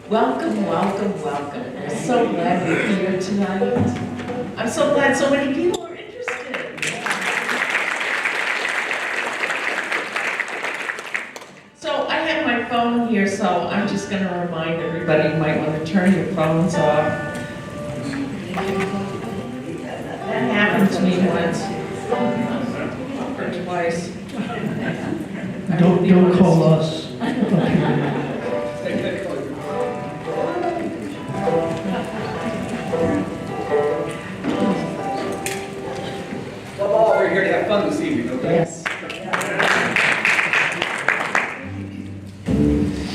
Welcome, welcome, welcome. I'm so glad you're here tonight. I'm so glad so many people are interested. So I have my phone here, so I'm just going to remind everybody you might want to turn your phones off. That happened to me once, or twice. Don't call us. Well, we're here to have fun this evening, okay? Yes.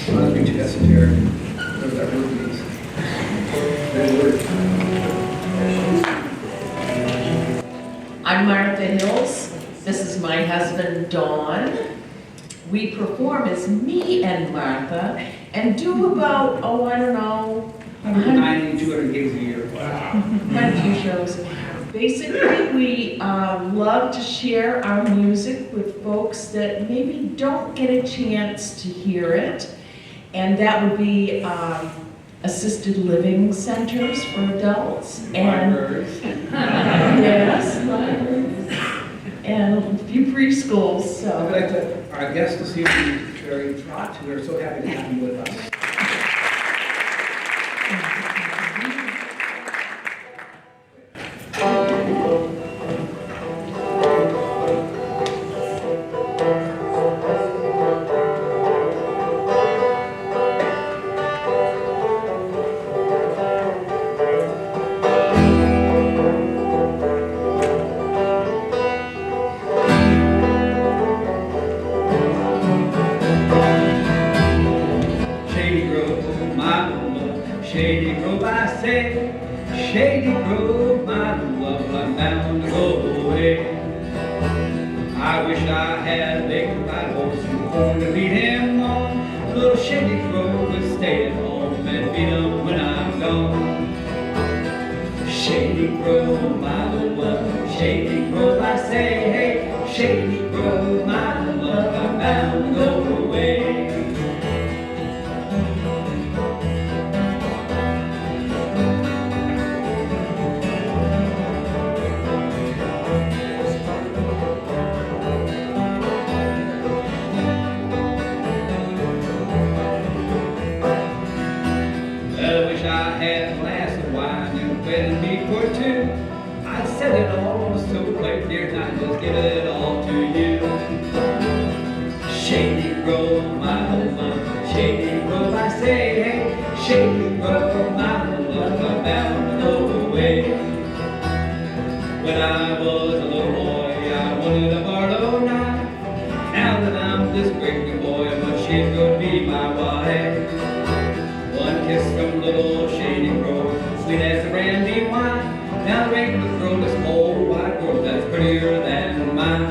Well, let's meet you, esoteric. Whatever that word means. I'm Martha Hills. This is my husband, Dawn. We perform as me and Martha and do about, oh, I don't know, 190, 200 gigs a year. quite a few shows. Basically, we love to share our music with folks that maybe don't get a chance to hear it. And that would be assisted living centers for adults. Libraries. Yes, libraries. And a few preschools, I so. would like to, our guest this evening, Terry Trott, we are so happy to have you with us. Shady Grove, my love, Shady Grove, I say, Shady Grove, my love, I'm bound to go away. I wish I had a big white horse and corn to beat him on. Little Shady Grove would stay at home and beat him when I'm gone. Shady Grove, my love, Shady Grove, I say, hey, Shady Grove, my love, I'm bound to go away. I wish I had a glass of wine and bread and meat for two. I'd set it all on a silver plate, dear, and I'd just give it all to you. Shady Grove, my love, Shady Grove, I say, hey, Shady Grove, my love, I'm bound to go away. When I was a little boy, I wanted a Barlow knife. Now that I'm this great big boy, but she's gonna be my wife. One kiss from little Shady Grove, sweet as a brandy wine. Now there ain't no girl this whole wide world that's prettier than mine.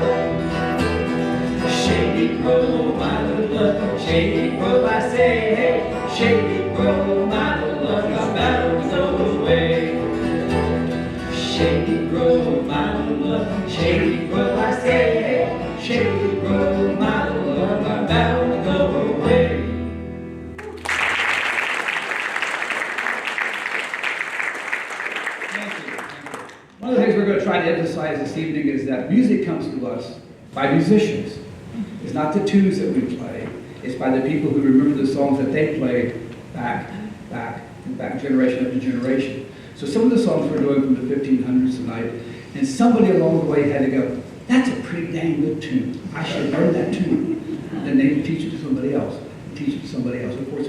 Shady Grove, my love, Shady Grove, I say, hey, Shady Grove, my love, I'm bound to go away. Shady Grove, my love, Shady Grove, I say, hey, Shady Grove, my love, I'm bound to go away. One of the things we're going to try to emphasize this evening is that music comes to us by musicians. It's not the tunes that we play, it's by the people who remember the songs that they played back, generation after generation. So some of the songs we're doing from the 1500s tonight, and somebody along the way had to go, that's a pretty dang good tune. I should learn that tune. And then they teach it to somebody else, teach it to somebody else. Of course,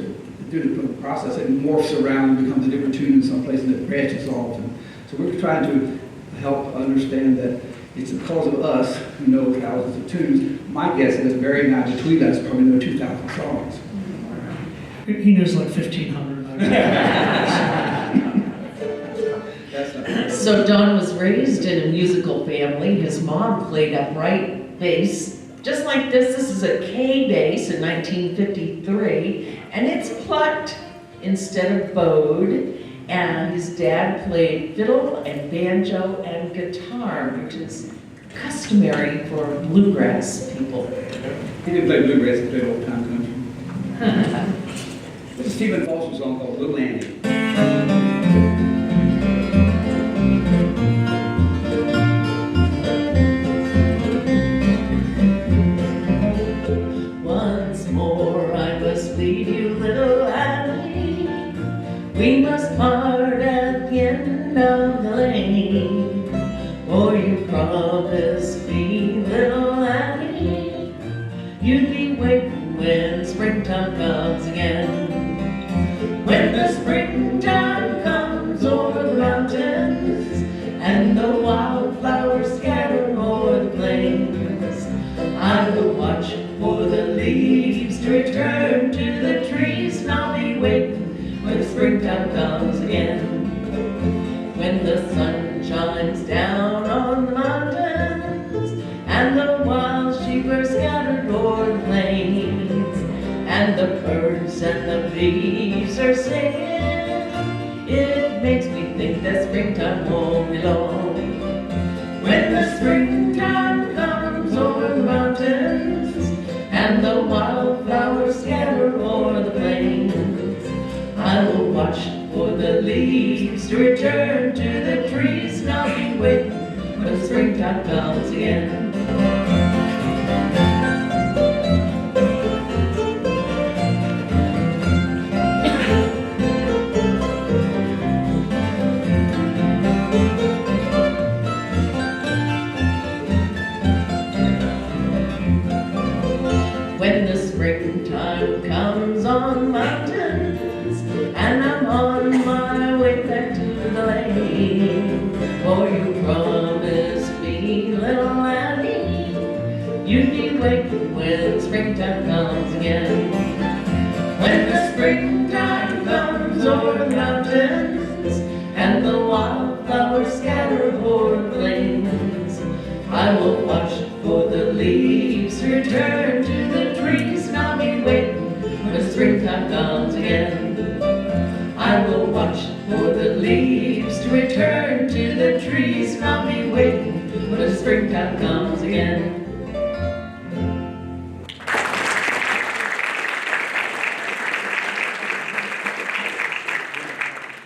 through the process, it morphs around and becomes a different tune in some place, and it branches off. And so we're trying to help understand that it's because of us who know thousands of tunes. My guess is Barry and I between us probably know 2,000 songs. He knows like 1,500. That's not So Don was raised in a musical family. His mom played upright bass just like this is a K bass in 1953, and it's plucked instead of bowed, and his dad played fiddle and banjo and guitar, which is customary for bluegrass people. He didn't play bluegrass, he played old time country. This is Stephen Foster's song called Little Annie. Once more I must leave you, little Annie. We must part at the end of the lane. For you promised me, little Annie, you'd be waiting when springtime comes again. When the springtime comes over the mountains and the wildflowers scatter o'er the plains, I will watch for the leaves to return to the trees, and I'll be waiting when springtime comes again. When the sun shines down on the mountains and the wild sheep are scattered o'er the plains, and the birds and the bees are singing, it makes me think that springtime won't be long. When the springtime comes over the mountains and the wildflowers scatter o'er the plains, I will watch for the leaves to return to the trees, and I'll be waiting when springtime comes again. When the springtime comes on the mountains and I'm on my way back to the lane, for you promised me, little Annie, you'd be waiting when springtime comes again. When the springtime comes over the mountains and the wildflowers scatter o'er the plains, I will watch for the leaves to return to the trees, and I'll be waiting when springtime comes again. I will watch for the leaves to return to the trees, and I'll be waiting when springtime comes again.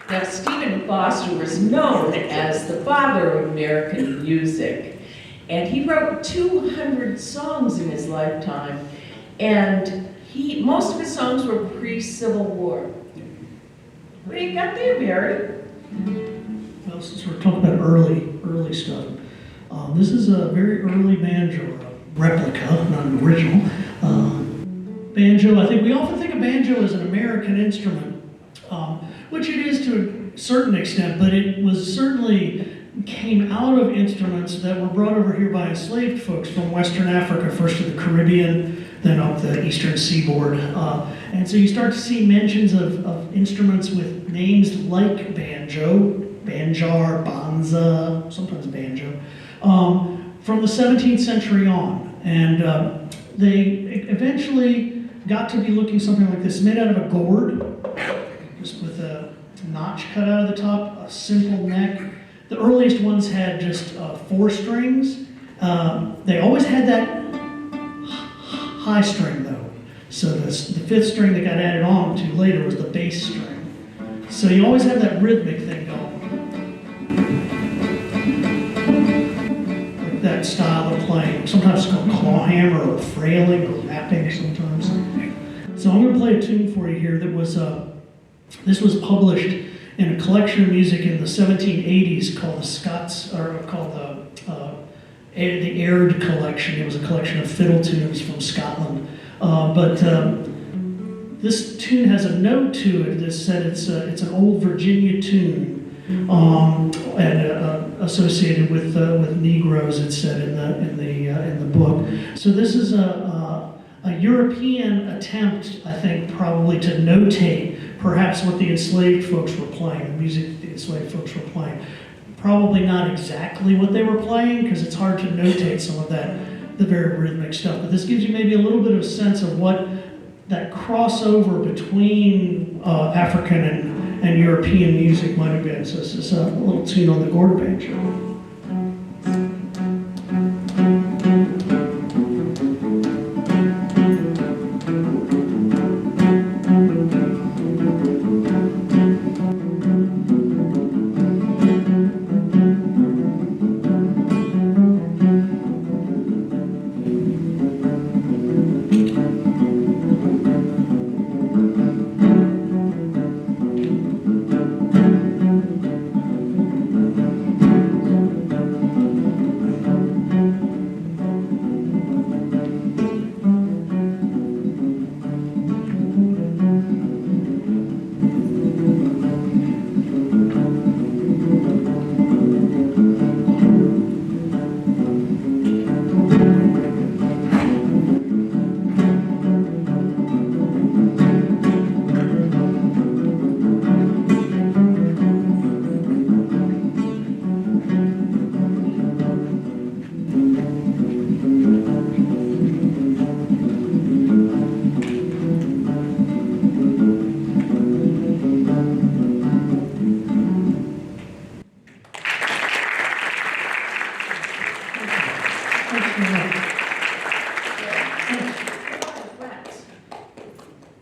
Now, Stephen Foster was known as the father of American music. And he wrote 200 songs in his lifetime, and most of his songs were pre-Civil War. What do you got there, Barry? Well, since we're talking about early stuff, this is a very early banjo, a replica, not an original. Banjo, I think we often think of banjo as an American instrument, which it is to a certain extent, but it was certainly came out of instruments that were brought over here by enslaved folks from Western Africa, first to the Caribbean, then up the eastern seaboard. And so you start to see mentions of instruments with names like banjo, banjar, banza, sometimes banjo, from the 17th century on. And they eventually got to be looking something like this, made out of a gourd, just with a notch cut out of the top, a simple neck. The earliest ones had just 4 strings. They always had that high string though. So the 5th string that got added on to later was the bass string. So you always have that rhythmic thing going. Like that style of playing. Sometimes it's called claw hammer or frailing or rapping sometimes. So I'm going to play a tune for you here that was, this was published in a collection of music in the 1780s called the Aird Collection. It was a collection of fiddle tunes from Scotland. But this tune has a note to it that said it's an old Virginia tune, and associated with Negroes. It said in the book. So this is a European attempt, I think, probably to notate perhaps what the enslaved folks were playing, the music the enslaved folks were playing. Probably not exactly what they were playing, because it's hard to notate some of that the very rhythmic stuff. But this gives you maybe a little bit of sense of what that crossover between African and European music might have been. So this is a little tune on the gourd banjo.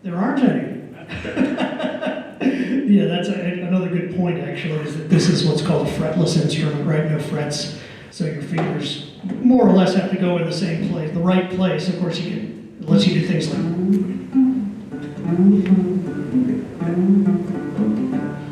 There aren't any. Yeah, that's another good point, actually, is that this is what's called a fretless instrument, right? No frets. So your fingers more or less have to go in the same place, the right place. Of course, you can, it lets you do things like.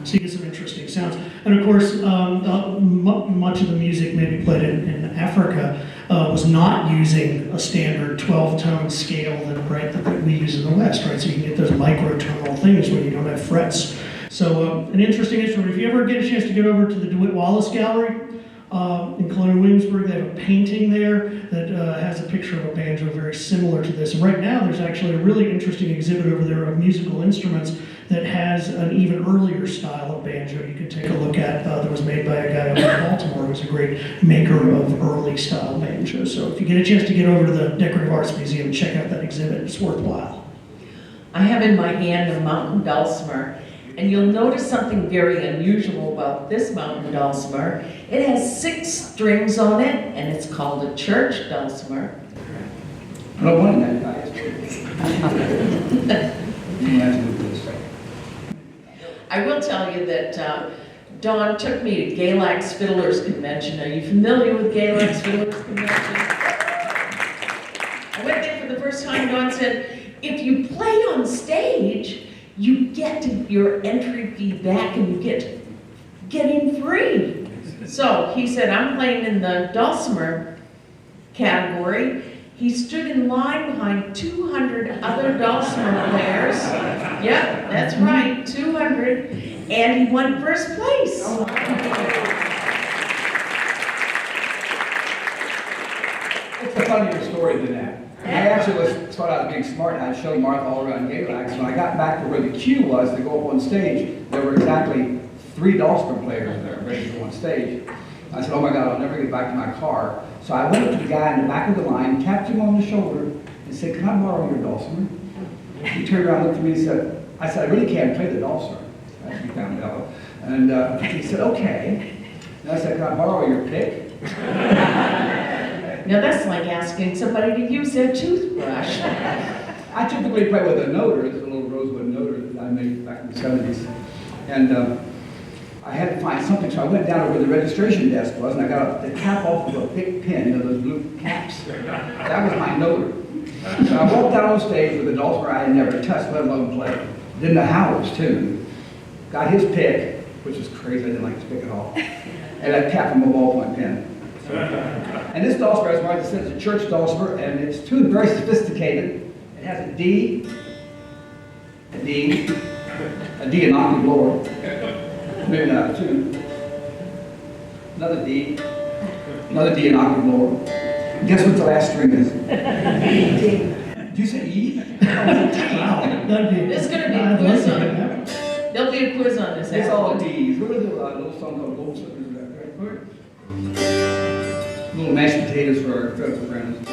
So you get some interesting sounds. And of course, much of the music maybe played in Africa was not using a standard 12-tone scale that we use in the West, right? So you can get those microtonal things when you don't have frets. So an interesting instrument. If you ever get a chance to get over to the DeWitt Wallace Gallery in Colonial Williamsburg, they have a painting there that has a picture of a banjo very similar to this. And right now there's actually a really interesting exhibit over there of musical instruments that has an even earlier style of banjo you could take a look at that was made by a guy over in Baltimore who was a great maker of early style banjo. So if you get a chance to get over to the Decorative Arts Museum and check out that exhibit, it's worthwhile. I have in my hand a mountain dulcimer, and you'll notice something very unusual about this mountain dulcimer. It has 6 strings on it, and it's called a church dulcimer. I don't want that, guys. I will tell you that Dawn took me to Galax Fiddlers Convention. Are you familiar with Galax Fiddlers Convention? I went there for the first time. Dawn said, if you play on stage, you get your entry fee back and you get in free. So he said, I'm playing in the dulcimer category. He stood in line behind 200 other dulcimer players. Yep, that's right, 200. And he won first place. It's a funnier story than that. I actually thought I was being smart, and I showed Martha all around Galax. When I got back to where the queue was to go up on stage, there were exactly 3 dulcimer players there ready to go on stage. I said, oh my God, I'll never get back to my car. So I went up to the guy in the back of the line, tapped him on the shoulder, and said, can I borrow your dulcimer? He turned around, looked at me, and said, I really can't play the dulcimer. As we found out. And he said, okay. And I said, can I borrow your pick? Now that's like asking somebody to use their toothbrush. I typically play with a noter, it's a little rosewood noter that I made back in the 70s. And I had to find something, so I went down to where the registration desk was, and I got the cap off of a big pin, you know, those blue caps. That was my noter. So I walked out on stage with a dulcimer I had never touched, let alone played. Didn't know how it was tuned. Got his pick, which was crazy, I didn't like his pick at all. And I capped him a ballpoint pen. And this dulcimer, as Martha said, is a church dulcimer, and it's tuned very sophisticated. It has a D, a D, a D an octave lower. Maybe not a 2. Another D an octave lower. Guess what the last string is? Did you say E? Wow, There's going to be a quiz on it. There'll be a quiz on this. It's all D's. We're going to do a little song called Gold Slippers. Little mashed potatoes for our friends.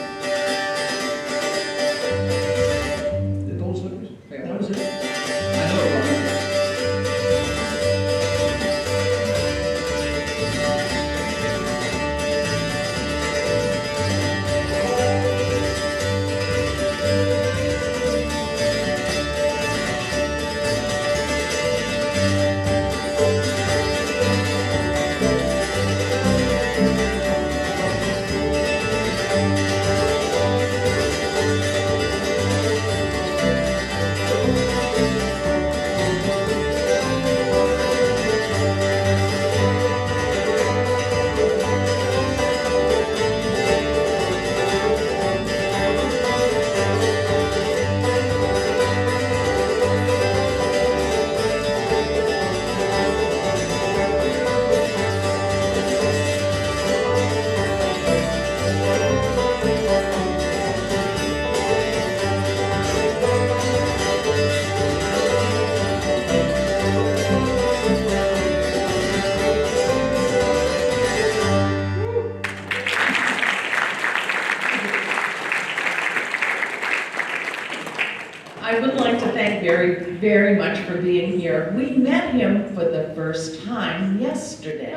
like to thank very, very much for being here. We met him for the first time yesterday.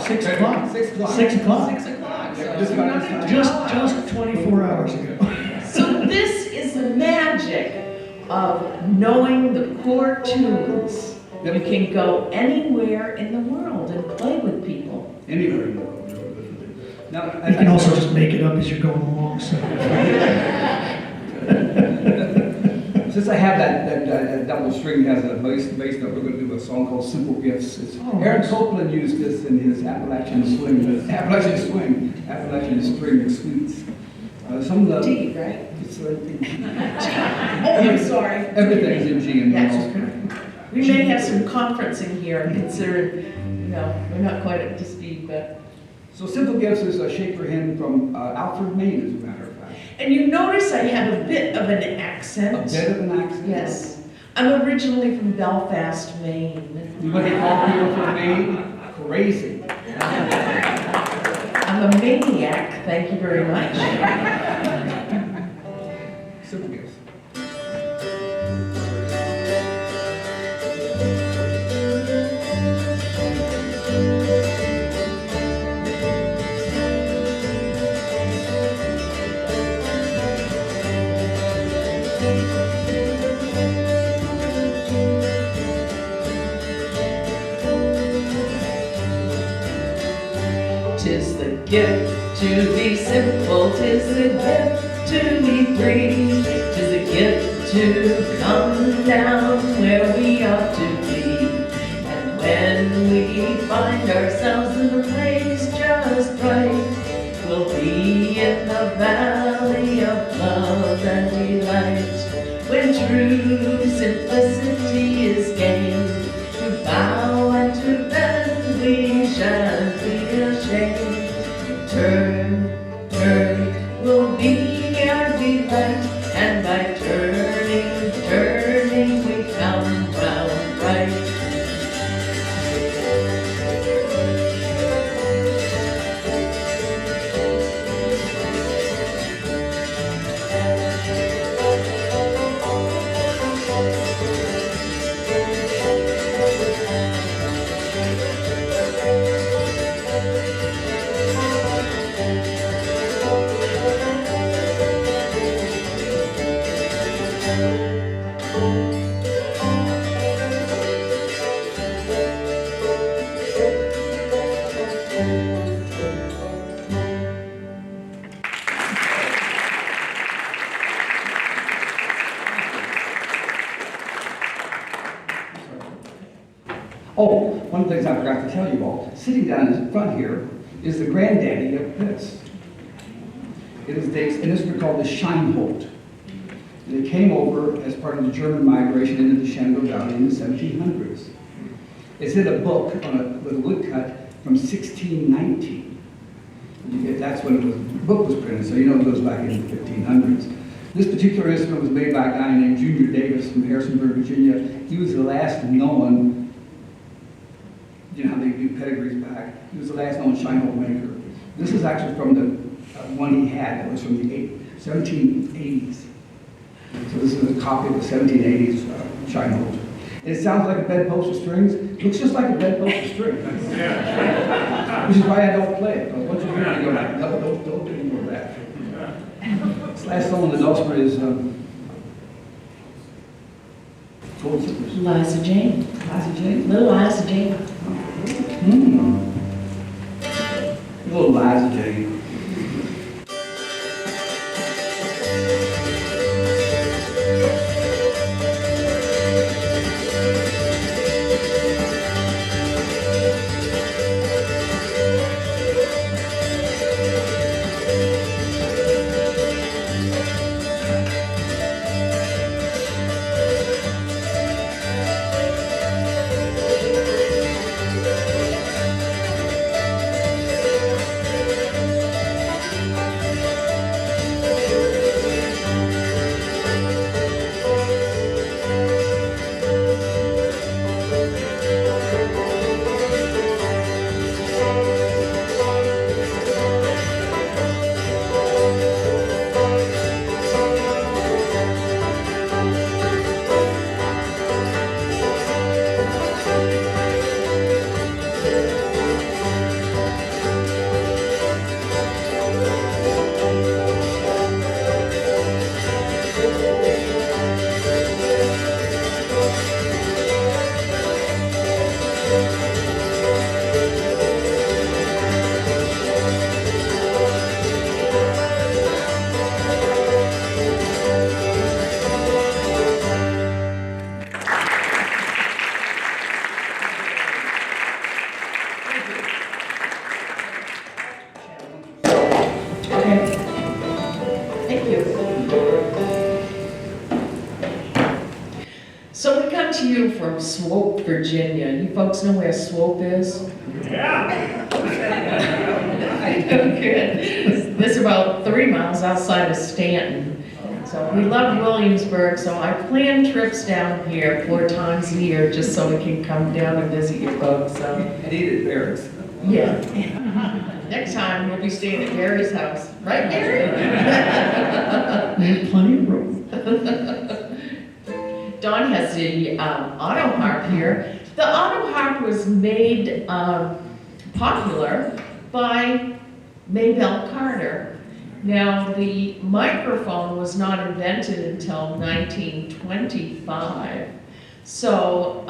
6 o'clock. 6 o'clock. 6 o'clock. 6 o'clock. So Just about this time. Just 24 hours ago. So this is the magic of knowing the core tunes. You can go anywhere in the world and play with people. Anywhere in the world. Now, You can also just make it up as you're going along, so. Since I have that double string that has a bass note, we're going to do a song called Simple Gifts. Oh, Aaron nice. Copeland used this in his Appalachian Swing, Appalachian Spring Suites. Some of the... D, right? It's, Oh, I'm sorry. everything's in G and Yes. all. We may have some conferencing here, considering, we're not quite up to speed, but. So Simple Gifts is a Shaker hymn from Alfred, Maine, as a matter of fact. And you notice I have a bit of an A accent. bit of an accent. Yes. I'm originally from Belfast, Maine. What they call people from Maine? Crazy. I'm a maniac, thank you very much. Simple Gifts. Tis the gift to be simple, tis the gift to be free, tis the gift to come down where we ought to be. And when we find ourselves in the place just right, we'll be in the valley of love and delight. When true simplicity is gained, to bow and to bend we shan't be ashamed. Turn, turn, will be our delight, and by turning, turning we come round right. Oh, one of the things I forgot to tell you all, sitting down in front here is the granddaddy of this. It is dates, and this was called the Scheinholt. And it came over as part of the German migration into the Shenandoah Valley in the 1700s. It's in a book with a woodcut from 1619. That's when the book was printed, so you know it goes back into the 1500s. This particular instrument was made by a guy named Junior Davis from Harrisonburg, Virginia. He was the last known, you know how they do pedigrees back, he was the last known Scheinholt maker. This is actually from the one he had that was from the 1780s. So this is a copy of the 1780s Scheinholt. It sounds like a bedpost with strings. It looks just like a bedpost with strings. Which is why I don't play it. Because once you hear it, you go like, no, don't do any more of that. This last song on the dulcimer is Gold Zippers. Liza Jane. Liza Jane? Little Liza Jane. Little Liza Jane. So we come to you from Swope, Virginia. You folks know where Swope is? Yeah. I know, good. It's about 3 miles outside of Stanton. So we love Williamsburg, so I plan trips down here 4 times a year just so we can come down and visit you folks. So And eat at Barrett's. yeah. Next time we'll be staying at Gary's house. Right, Gary? We have plenty of room. Dawn has the auto harp here. The auto harp was made popular by Maybelle Carter. Now, the microphone was not invented until 1925. So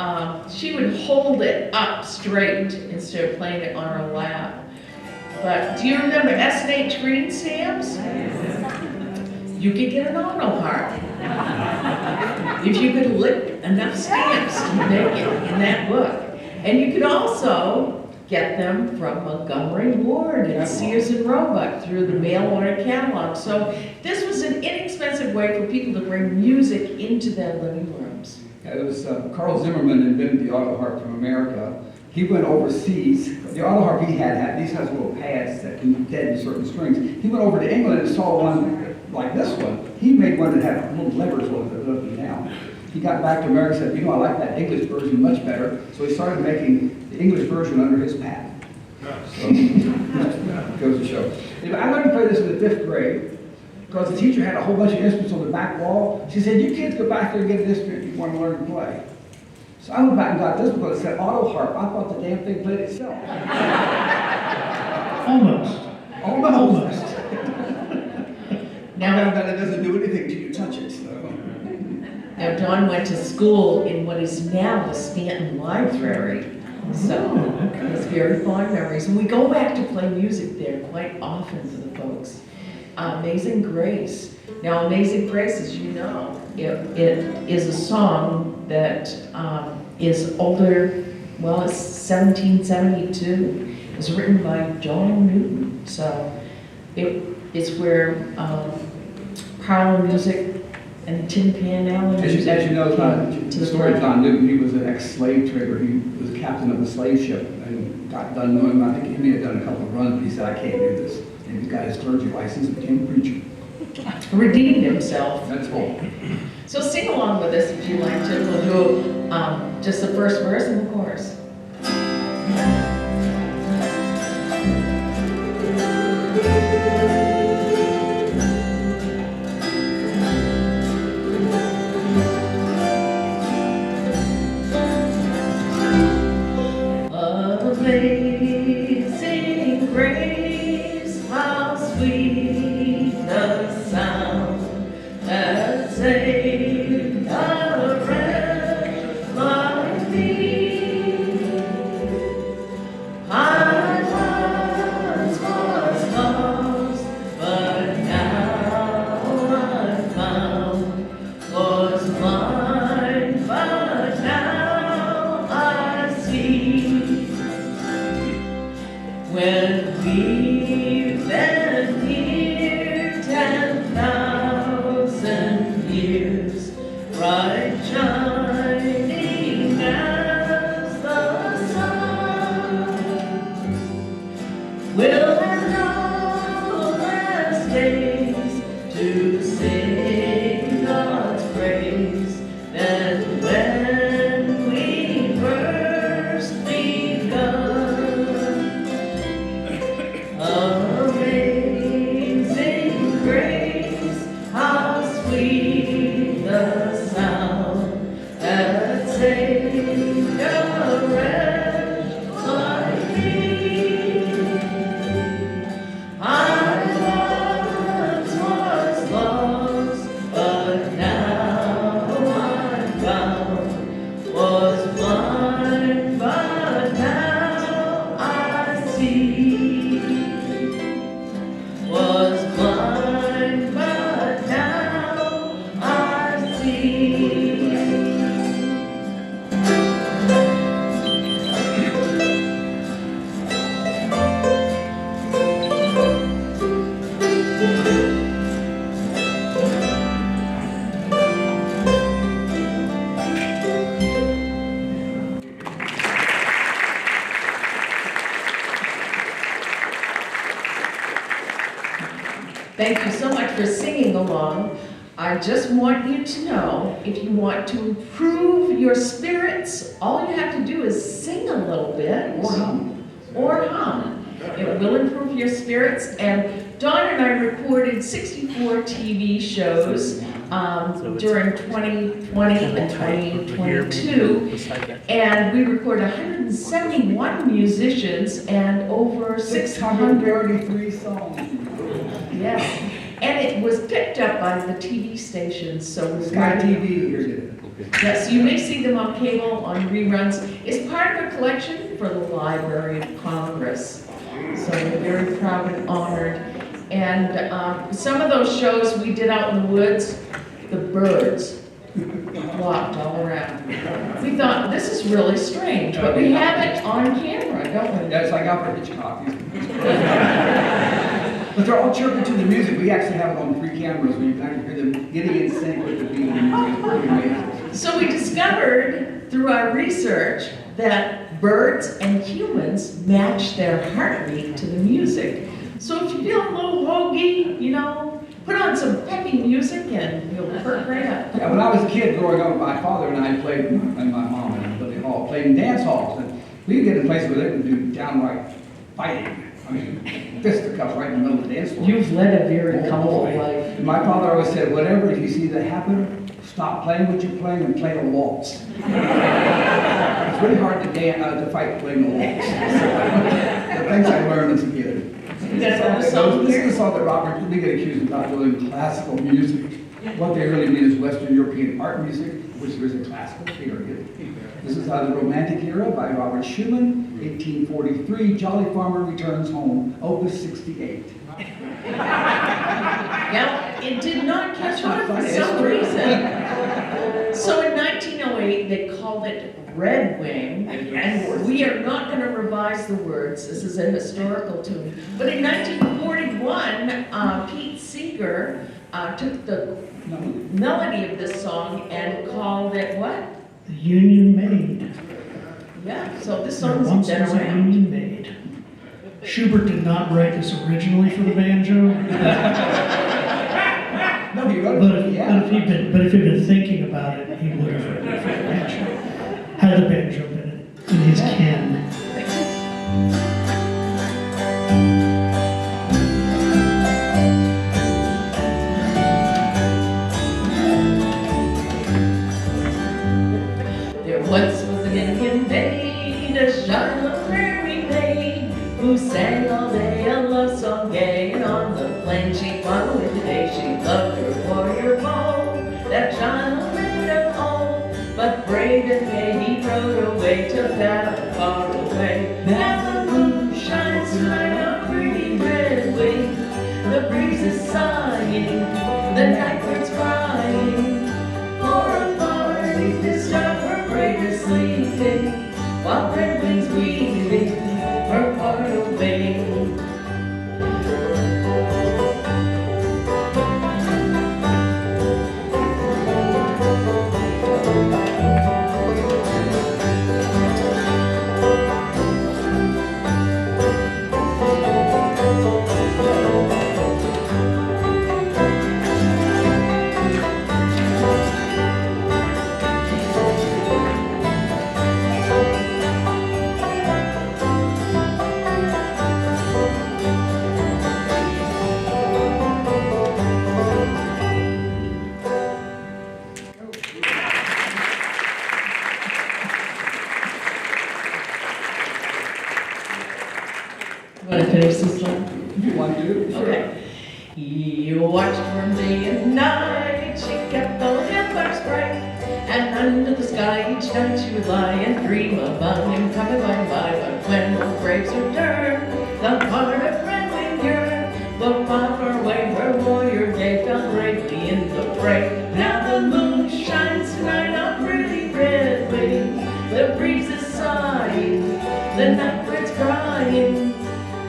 she would hold it up straight instead of playing it on her lap. But do you remember S&H green stamps? You could get an auto harp if you could lick enough stamps to make it in that book. And you could also get them from Montgomery Ward and Sears and Roebuck through the mail order catalog. So this was an inexpensive way for people to bring music into their living rooms. It was Carl Zimmerman invented the auto harp from America. He went overseas. The auto harp he had these has little pads that can deaden certain strings. He went over to England and saw one like this one. He made one that had little levers on it that up and down. He got back to America and said, you know, I like that English version much better. So he started making the English version under his patent. So, goes to show. Anyway, I learned to play this in the 5th grade because the teacher had a whole bunch of instruments on the back wall. She said, you kids go back there and get an instrument if you want to learn to play. So I went back and got this because it said auto harp. I thought the damn thing played itself. Almost. Almost. Now, That it doesn't do anything till you touch it. So. Now, Dawn went to school in what is now the Stanton Library, so it's very fond memories. And we go back to play music there quite often for the folks. Amazing Grace. Now, Amazing Grace, as you know, it is a song that is older, well, it's 1772. It was written by John Newton, so it's where Parlor music and Tin Pan Alley. As you know, to the story of John Newton, he was an ex-slave trader. He was a captain of a slave ship and got done knowing, I think he may have done a couple of runs, but he said, I can't do this. And he got his clergy license and became a preacher. Redeemed himself. That's all. So sing along with us if you like to. We'll do just the first verse and the chorus. Amazing grace, how sweet the sound that saved a wretch like me. I once was lost, but now I'm found. Was blind, but now I see. When we've been here 10,000 years, bright shining as the sun, we'll have no last days to sing God's praise than when we first begun. Amazing grace, how sweet the sound that saved a wretch like me. I once was lost, but now I'm found. thank you so much for singing along. I just want you to know, if you want to improve your spirits, all you have to do is sing a little bit. Or hum. Or hum. It will improve your spirits. And Dawn and I recorded 64 TV shows during 2020 and 2022. And we recorded 171 musicians and over 600. 633 songs. Yes. And it was picked up by the TV stations, so we're Sky going to- TV here did it. Yes, you may see them on cable, on reruns. It's part of a collection for the Library of Congress. So we're very proud and honored. And some of those shows we did out in the woods, the birds flocked all around. We thought, this is really strange, but we have it on camera, don't we? Yeah, it's like Alfred Hitchcock. But they're all chirping to the music. We actually have it on 3 cameras where you can actually hear them getting in sync with the beat and the music. It's pretty amazing. So we discovered through our research that birds and humans match their heartbeat to the music. So if you feel a little woggy, you know, put on some peppy music and you'll perk right up. Yeah, when I was a kid growing up, my father and I played, and my mom and Billy Hall, played in dance halls. And we would get in places where they would do downright fighting. I mean, fisticuffs right in the middle of the dance floor. You've led a very Oh, colorful boy. life. And my father always said, whatever, if you see that happen, stop playing what you're playing and play a waltz. It's really hard to fight playing a waltz. The things I learned as a kid. You got another song This here? is a song that Robert, we get accused of not doing classical music. What they really mean is Western European art music, which there is a classical period. This is out of the Romantic era by Robert Schumann, 1843, Jolly Farmer Returns Home, Opus 68. Now, it did not catch That's not on for funny, some it's true. reason. So in 1908, they called it Red Wing, and we are not going to revise the words. This is a historical tune. But in 1941, Pete Seeger took the melody of this song and called it what? The Union Maid. Yeah, so this There song's once been was a around. Union Maid. Schubert did not write this originally for the banjo, No, he wrote but it, but if he'd been thinking about it, he would have written it for the banjo. Had the banjo been in his ken. There once was an Indian maid, a Charlotte prairie maid, who sang all day a love song gay, and on the plain she followed the day. She loved her warrior bow, that Charlotte maid of old, but brave and gay he rode away to battle far away. Now the moon shines tonight on pretty red wing, the breeze is sighing, the night bird's crying, for a party this time her brave is sleeping, while red wings weaving her heart away. You want to finish this one? If you want to. Okay. He watched her day and night, she kept all his lips bright, and under the sky each night she would lie and dream about him coming by. But when the graves returned, the heart of Red Wing yearned, but far away her warrior gay fell bravely in the fray. Now the moon shines tonight on pretty Red Wing, the breeze is sighing, the night bird's crying,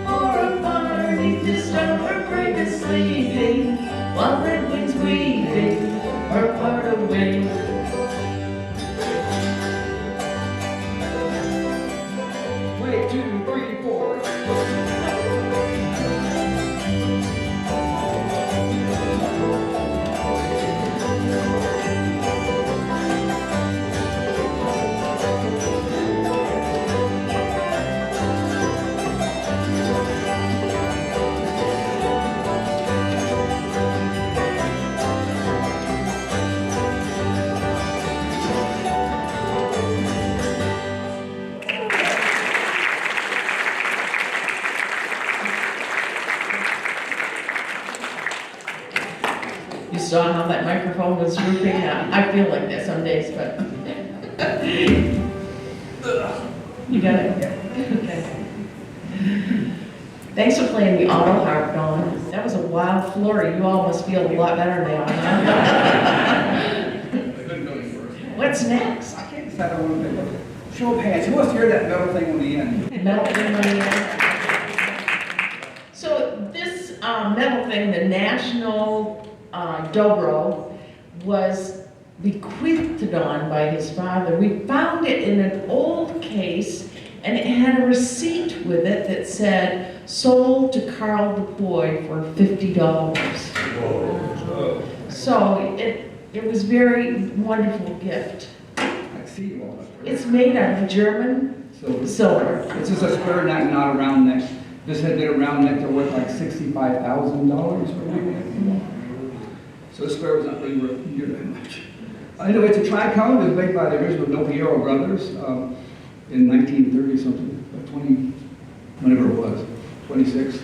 for a party this time her brave is sleeping, while red wings weaving her heart away. Wait, 2, 3, 4. I feel like that some days, but. You got it? Okay. Thanks for playing the auto harp, Dawn. That was a wild flurry. You all must feel a lot better now. What's next? I can't decide on one thing. Show of hands. Who wants to hear that metal thing on the end? Metal thing on the end. So this metal thing, the National Dobro, was bequeathed to Don by his father. We found it in an old case, and it had a receipt with it that said, sold to Carl DePoy for $50. Whoa. So it was very wonderful gift. I see you all. It's made out of German silver. This is a square neck, not a round neck. This had been a round neck that worth like $65,000 for me. So the square was not really worth near that much. Anyway, it's a tricone. It was made by the original Nopiero brothers in 1930 something, 20, whenever it was, 26.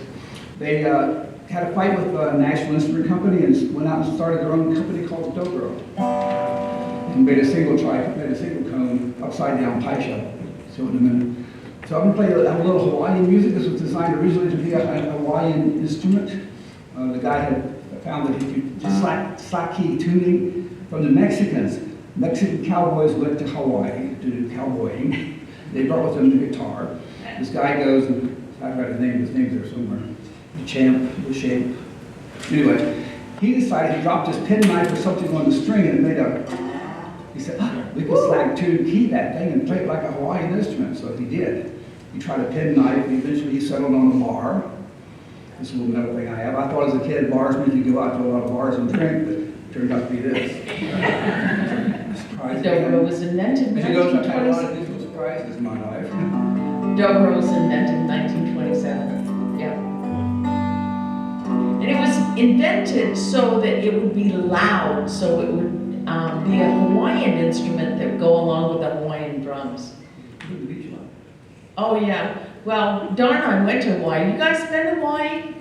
They had a fight with the National Instrument Company and went out and started their own company called Dobro. And made a single cone upside down pie shell. So in a minute. So I'm going to play a little Hawaiian music. This was designed originally to be a Hawaiian instrument. The guy had found that if you just slack key tuning from the Mexicans, Mexican cowboys went to Hawaii to do cowboying. They brought with them the guitar. This guy goes, and I've got his name's there somewhere. The champ, the shape. Anyway, he decided he dropped his penknife or something on the string and it made a. He said, we can slack tune key that thing and play it like a Hawaiian instrument. So he did. He tried a penknife, and eventually he settled on a bar. This little metal thing I have. I thought as a kid, bars meant you go out to a lot of bars and drink, but it turned out to be this. Dobro was invented in As you go to 1927. these little surprises in my life. Dobro was invented in 1927. Yeah. And it was invented so that it would be loud, so it would be a Hawaiian instrument that would go along with the Hawaiian drums. Oh yeah. Well, Don and I went to Hawaii. You guys been to Hawaii?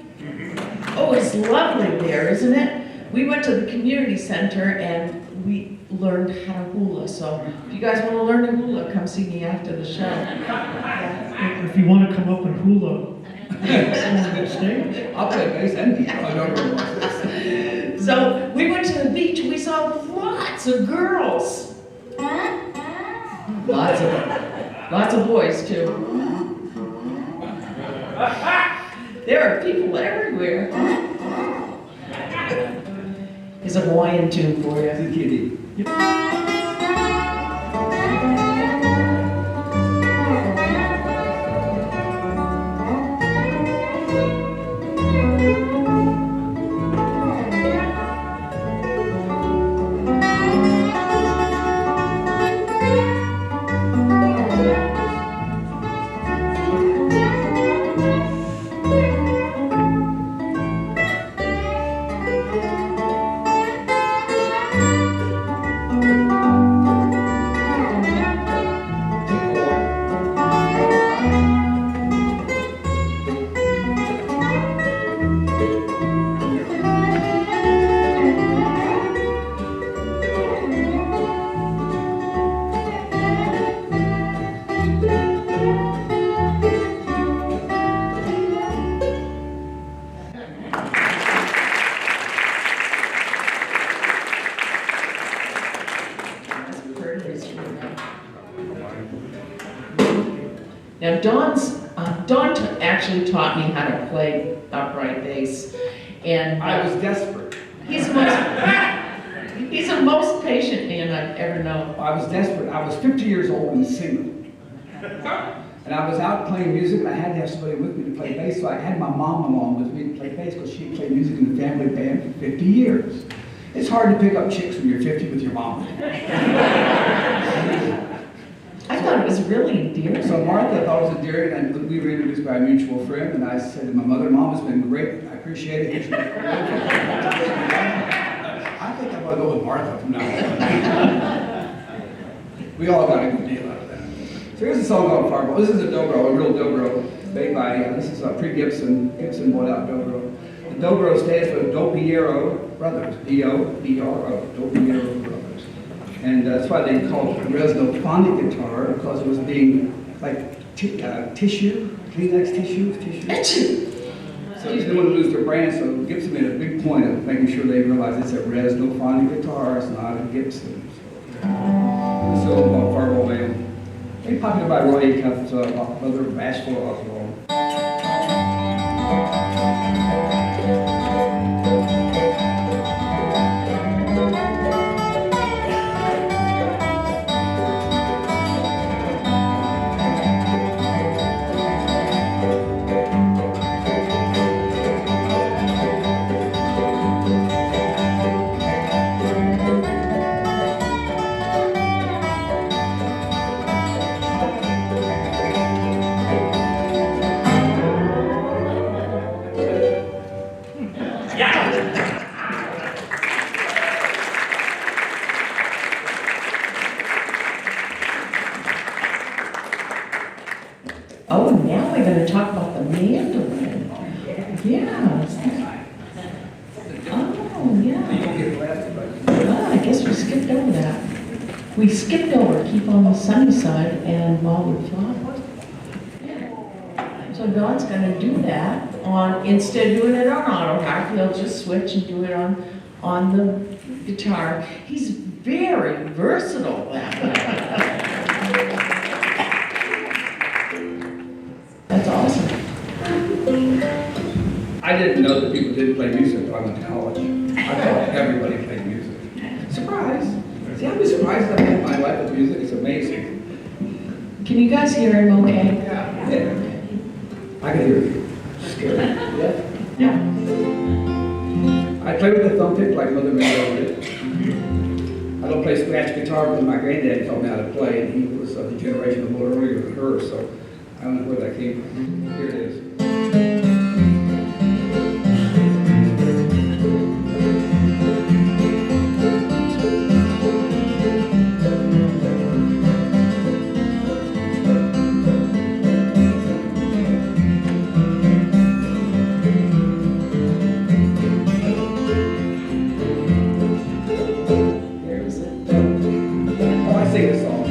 Oh, it's lovely there, isn't it? We went to the community center and we learned how to hula. So if you guys want to learn to hula, come see me after the show. Yeah. If you want to come up and hula on the stage. I'll play bass and guitar. I don't know what this is. So we went to the beach and we saw lots of girls. Lots of boys too. There are people everywhere. Here's a Hawaiian tune for you. It's a kitty. Now Dawn actually taught me how to play upright bass, and I was desperate. he's the most patient man I've ever known. I was desperate. I was 50 years old and single. And I was out playing music and I had to have somebody with me to play bass, so I had my mom along with me to play bass because she played music in the family band for 50 years. It's hard to pick up chicks when you're 50 with your mom. I thought it was really endearing. So Martha thought it was endearing, and we were introduced by a mutual friend, and I said to my mother, Mom, it's been great. I appreciate it. I think I'm going to go with Martha from now on. We all got a good deal out of that. So here's a song called Fireball. This is a dobro, a real dobro, made by, this is a pre-Gibson, Gibson bought out dobro. The dobro stands for Dopiero Brothers, D-O-B-R-O, Dopiero Brothers. And that's why they called it resnophonic guitar, because it was being like tissue, Kleenex tissue. So they didn't want to lose their brand, so Gibson made a big point of making sure they realize it's a resnophonic guitar, it's not a Gibson. So, it's a Fargo Lamb. Very popular by Roy Acuff's mother, Bashful Oswald. Oh, now we're gonna talk about the mandolin. Yeah. Oh, You yeah. don't get blasted by this. Well, I guess we skipped over that. We skipped over keep on the sunny side and wildwood flower. Yeah. So Don's gonna do that on, instead of doing it on auto harp, he'll just switch and do it on the guitar. He's very versatile that way. That's awesome. I didn't know that people didn't play music until I went to college. I thought everybody played music. Surprise! See, I'd be surprised that I met my life with music. It's amazing. Can you guys hear him okay? Yeah. I can hear you. Scary. Yeah. Yeah. I play with a thumb pick like Mother Mary did. I don't play scratch guitar because my granddad taught me how to play, and he was of the generation a little earlier than her, so I don't know where that came from. Here it is. Oh, I sing the song.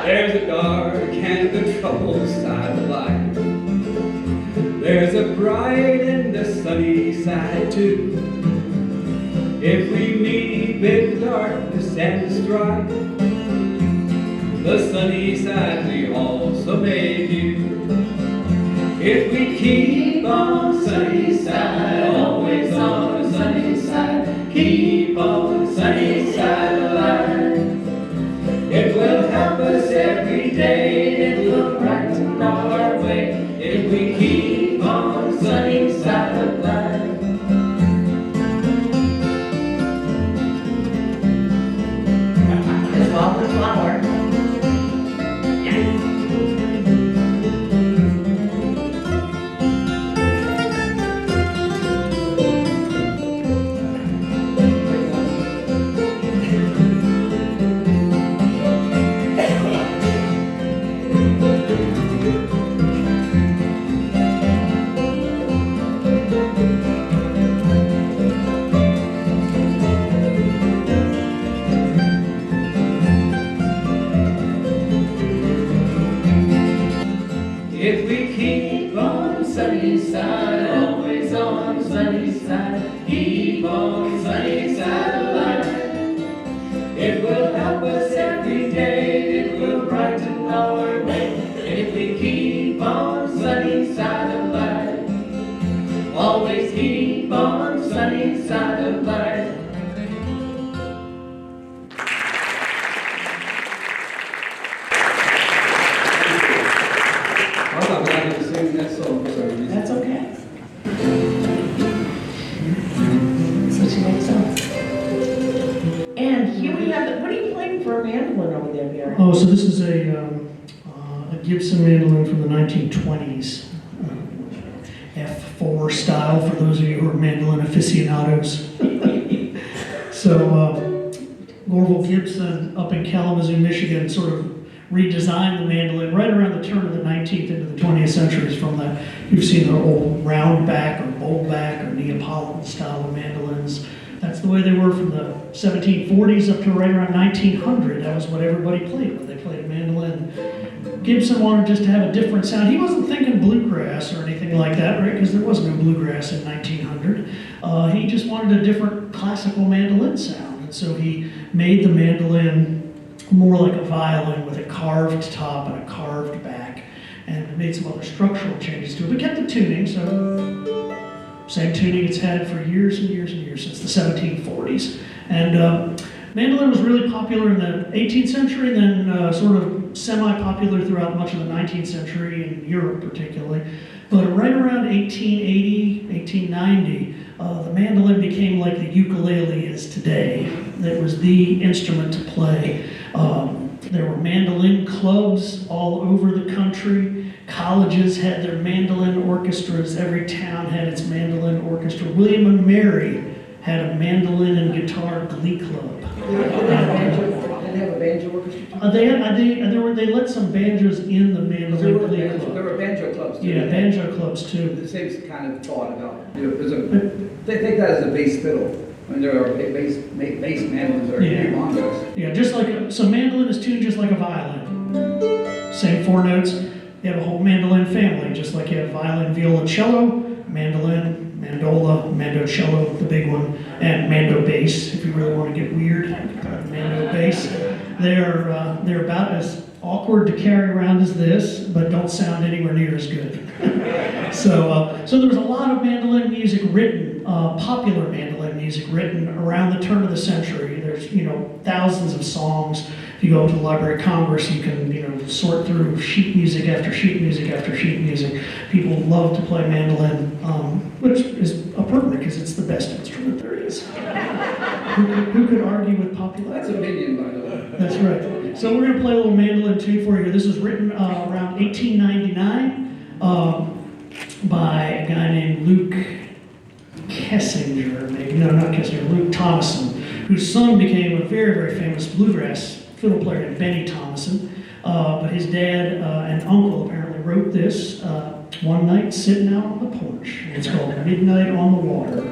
There's a dark and the troubled side of life. There's a bright and a sunny side too. If we meet with the darkness and the strife, the sunny side we also may view. If we keep on the sunny side, always on the sunny side, keep on the sunny side of life. It will help us every day, it will brighten our way, if we keep on the sunny side of life. It's wildwood flower. If we keep on the sunny side, always on the sunny side, keep on the sunny side of life. It will help us every day, it will brighten our way, if we keep on the sunny side of life. Always keep on the sunny side of life. I thought I had to sing that song for some reason. That's okay. So she makes sense. And here we have, what are you playing for a mandolin over there, Vera? Oh, so this is a Gibson mandolin from the 1920s. F4 style, for those of you who are mandolin aficionados. So Orville Gibson up in Kalamazoo, Michigan, sort of redesigned the mandolin right around the turn of the 19th into the 20th centuries. From that, you've seen the old round back or bowl back or Neapolitan style of mandolins. That's the way they were from the 1740s up to right around 1900. That was what everybody played when they played a mandolin. Gibson wanted just to have a different sound. He wasn't thinking bluegrass or anything like that, right? Because there was no bluegrass in 1900. He just wanted a different classical mandolin sound. And so he made the mandolin more like a violin with a carved top and a carved back, and made some other structural changes to it, but kept the tuning, so same tuning it's had for years and years and years, since the 1740s. And mandolin was really popular in the 18th century, and then sort of semi-popular throughout much of the 19th century, in Europe particularly. But right around 1880, 1890, the mandolin became like the ukulele is today. It was the instrument to play. There were mandolin clubs all over the country. Colleges had their mandolin orchestras. Every town had its mandolin orchestra. William and Mary had a mandolin and guitar glee club. Didn't they have a banjo orchestra? They let some banjos in the mandolin glee There club. were banjo clubs too. Yeah, banjo clubs too. The same kind of thought about, they take that as a bass fiddle. I mean, there are bass mandolins that are Yeah. humongous. Yeah, just like so mandolin is tuned just like a violin. Same four notes. You have a whole mandolin family, just like you have violin, viola, cello, mandolin, mandola, mandocello, the big one, and mando bass. If you really want to get weird, mando bass. They're about as awkward to carry around as this, but don't sound anywhere near as good. So there was a lot of mandolin music written, popular mandolin music written around the turn of the century. There's thousands of songs. If you go up to the Library of Congress, you can sort through sheet music after sheet music after sheet music. People love to play mandolin, which is appropriate because it's the best instrument there is. Who could argue with popularity? That's opinion, by the way. That's right. So we're going to play a little mandolin tune for you. This was written around 1899 by a guy named Luke Kessinger, maybe. No, not Kessinger, Luke Thomason, whose son became a very, very famous bluegrass fiddle player named Benny Thomason. But his dad and uncle apparently wrote this one night sitting out on the porch. It's called Midnight on the Water.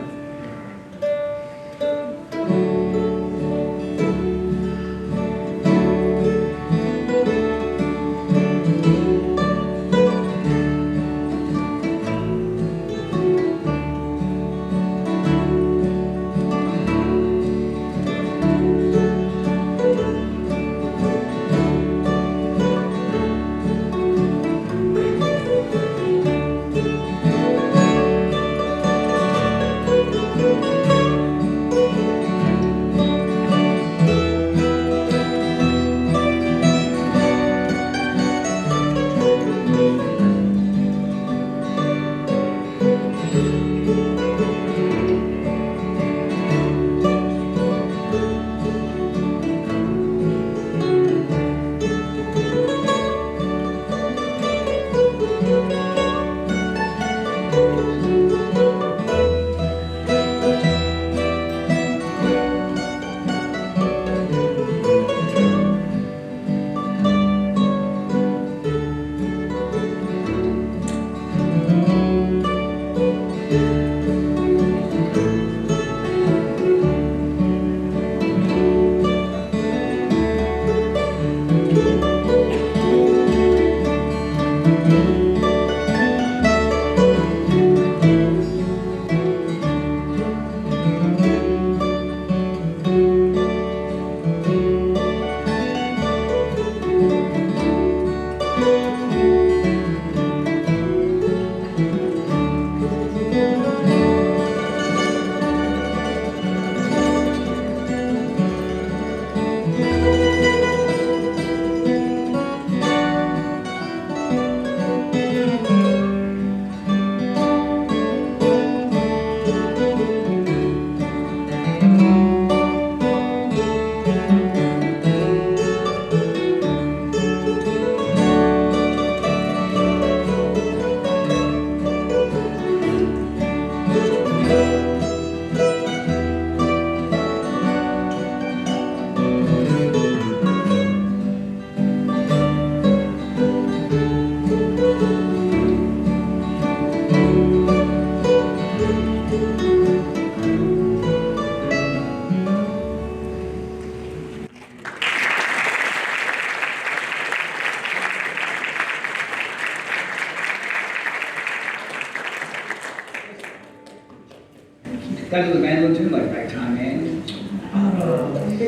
Kind of the mandolin tune, like Ragtime Man. Something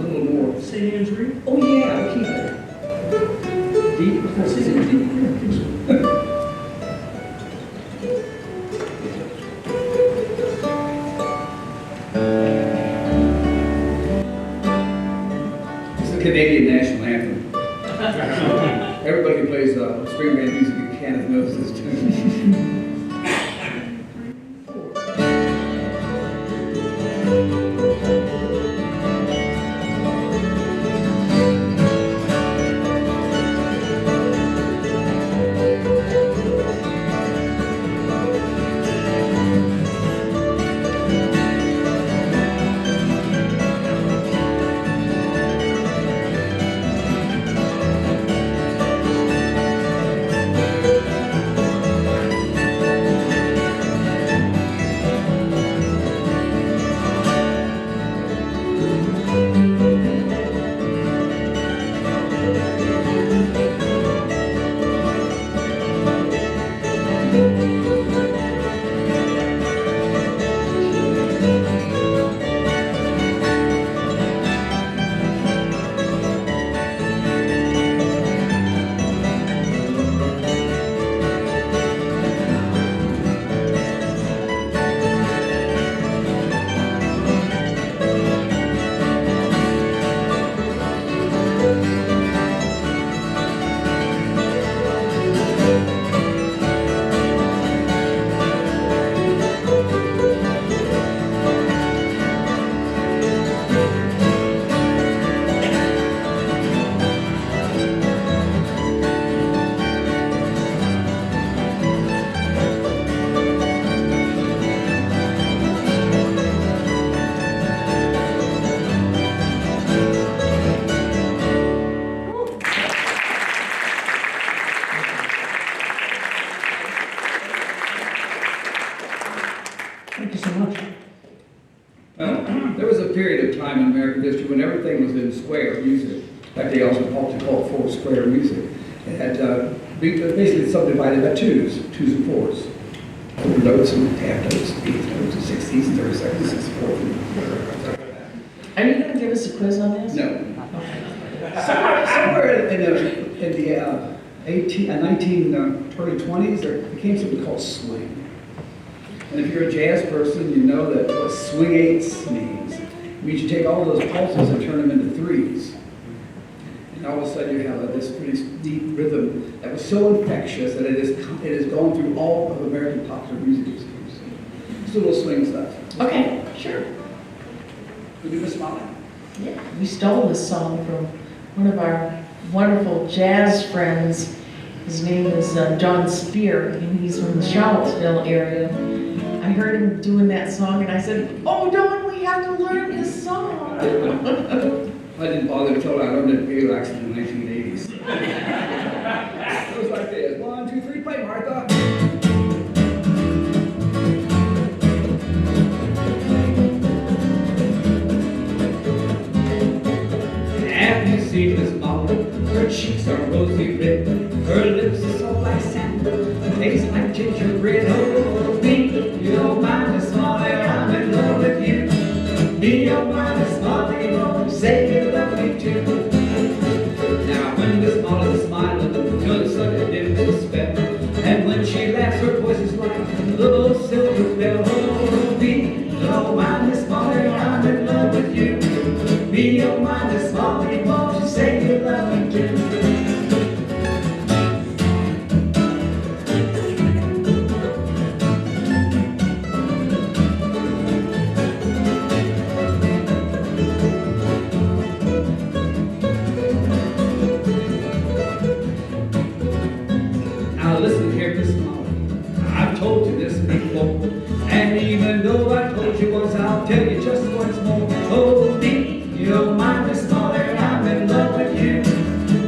a little more. St. Anne's Reed? Oh yeah, I'll keep it. Deep, of course, it's deep. It's the Canadian national anthem. Everybody who plays string band music in Canada knows this tune. Thank you so much. There was a period of time in American history when everything was in square music. In fact, they also called it four square music. It had basically subdivided by twos and fours. Quarter notes and half notes, eighth notes, and 60s, and 32nd, 64th. Are you going to give us a quiz on this? No. Somewhere in the 1920s, there became something called swing. And if you're a jazz person, you know that what swing eighths means. It means you take all those pulses and turn them into threes. And all of a sudden you have this pretty deep rhythm that was so infectious that it has gone through all of American popular music systems. Just a little swing stuff. Okay, sure. Could you miss Molly? Yeah, we stole this song from one of our wonderful jazz friends. His name is John Spear, and he's from the Charlottesville area. I heard him doing that song, and I said, "Oh, Don, we have to learn this song." I didn't bother until I learned it in actually in the 1980s. It was like this. 1, 2, 3, play, Martha. Have you seen Miss Molly? Her cheeks are rosy red. Her lips are soft like sand. Her face like gingerbread. Oh, me, you don't mind Miss Molly, I'm in love with you. Me, you don't mind Miss Molly, won't you say you love me too? Now when Miss Molly's smiling, you're the sun that dims the spell. And when she laughs, her voice is like a little silver bell. Oh, me, you don't mind Miss Molly, I'm in love with you. Me, you don't mind Miss Molly, won't you say you love me too? Now listen here, Miss Molly, I've told you this before, and even though I told you once, I'll tell you just once more. Oh, me, you don't mind Miss Molly, I'm in love with you.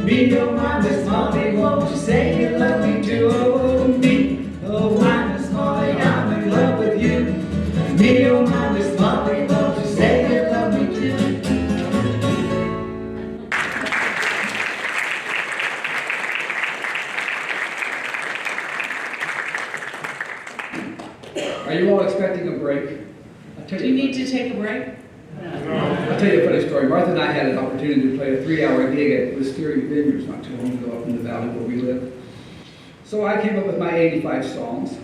Me, you don't mind Miss Molly, won't you say you love me too? Oh, me, oh, mind Miss Molly, I'm in love with you. Me, you don't mind Miss Molly, won't you say you love me too? Are you all expecting a take a break? I'll tell you a funny story. Martha and I had an opportunity to play a 3-hour gig at Wisteria Vineyards not too long ago up in the valley where we live. So I came up with my 85 songs.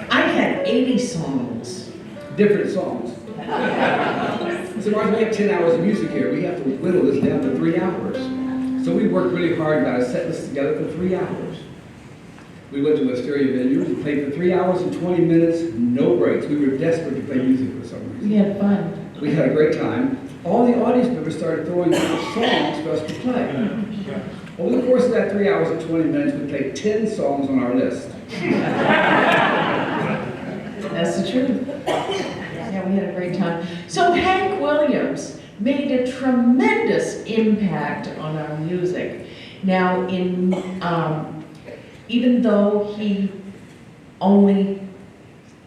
I had 80 songs. Different songs. So Martha, we have 10 hours of music here. We have to whittle this down to 3 hours. So we worked really hard and got a set list together for 3 hours. We went to Wisteria Vineyards and played for 3 hours and 20 minutes, no breaks. We were desperate to play music for some reason. We had fun. We had a great time. All the audience members started throwing out songs for us to play. Over the course of that 3 hours and 20 minutes, we played 10 songs on our list. That's the truth. Yeah, we had a great time. So Hank Williams made a tremendous impact on our music. Now, even though he only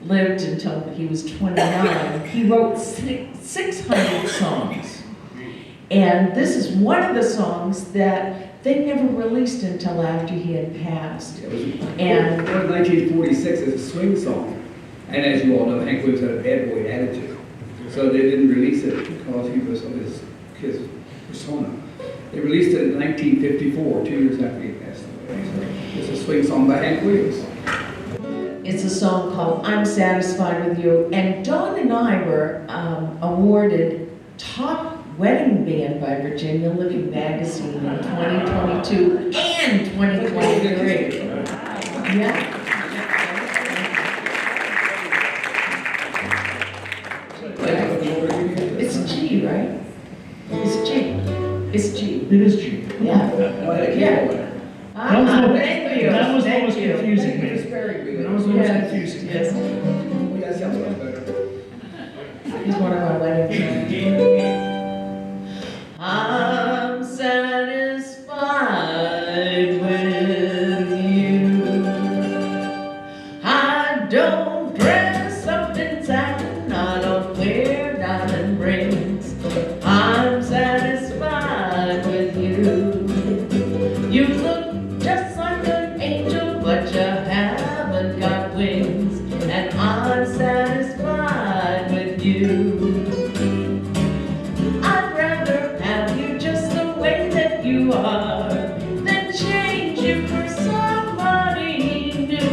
lived until he was 29, he wrote 600 songs. And this is one of the songs that they never released until after he had passed. It was And 1946 as a swing song. And as you all know, Hank Williams had a bad boy attitude. So they didn't release it because he was of his persona. They released it in 1954, 2 years after he passed away. So it's a swing song by Hank Williams. it's a song called I'm Satisfied With You. And Dawn and I were awarded top wedding band by Virginia Living Magazine in 2022 and 2023. Yeah. It's G, right? It's G. It's G. It is G. Yeah. Yeah. Thank you. That was what Thank was you. confusing me. It's very good. That was what was Yes, confusing. yes. Well, that sounds much better. He's one of our wedding songs. I'm satisfied with you. I don't dress up in satin, I don't wear diamond rings. I'm satisfied with you. You look just like an angel, but you haven't got wings. And I'm satisfied with you. I'd rather have you just the way that you are than change you for somebody new.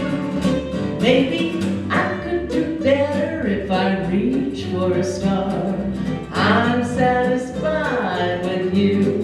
Maybe I could do better if I reach for a star. I'm satisfied with you.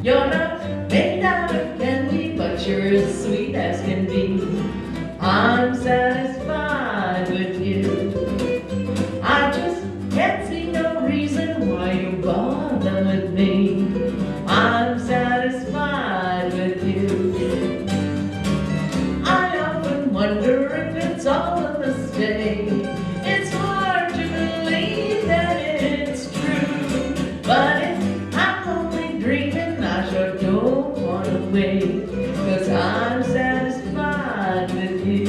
You're not made out of candy, but you're as sweet as can be. I'm satisfied with you. I just can't see no reason why you bother with me. I'm satisfied with you. I often wonder if it's all a mistake. It's hard to believe that it's true. But if I'm only dreaming, I sure don't want to wait. 'Cause I'm satisfied with you.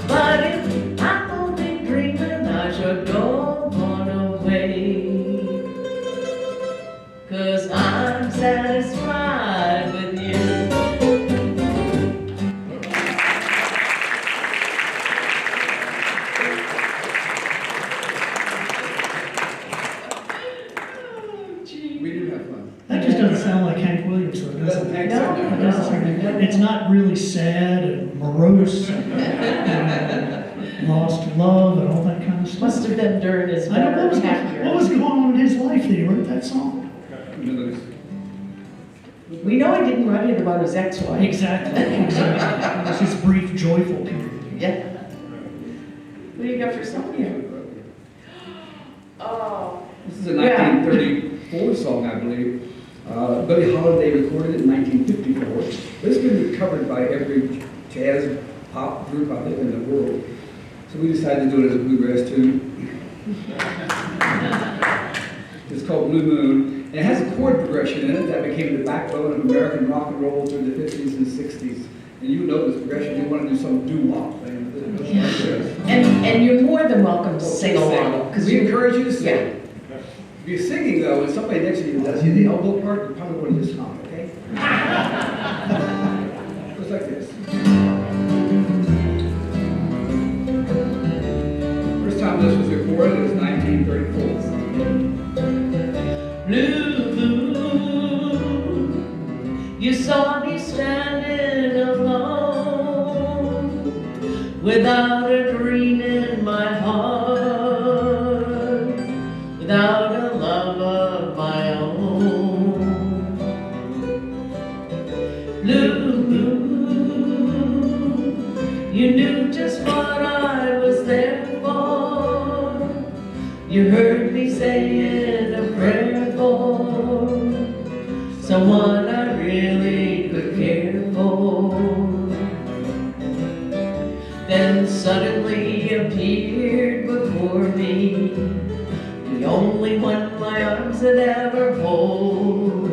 But if I'm only dreaming, I sure don't want to wait. 'Cause I'm satisfied with you. We do have fun. That just doesn't sound like Hank Williams, though, does it? Hank No. said It doesn't sound like- It's not really sad and morose and lost love and all that kind of stuff. Must have been during his I don't know better what was years. going on in his life that he wrote that song. We know he didn't write it about his ex-wife. Exactly. It was his brief, joyful period. Yeah. What do you got for Sonia? Oh. This is a 1930 1954 song, I believe. Billie Holiday recorded it in 1954. This has been covered by every jazz pop group I think in the world. So we decided to do it as a bluegrass tune. It's called Blue Moon. And it has a chord progression in it that became the backbone of American rock and roll through the 50s and 60s. And you know this progression, you want to do some doo-wop thing. And you're more than welcome to sing along. Because we encourage you to sing. Yeah. If you're singing though, and somebody next to you does the elbow part, you probably want to just hum, okay? Goes like this. First time this was recorded was 1934. Blue moon, you saw me standing alone, without a dream in my heart, without a love of my own. Blue moon, you knew just what I was there for. You heard me saying a prayer for someone I really could care for. Then suddenly appeared before me the only one my arms had ever hold.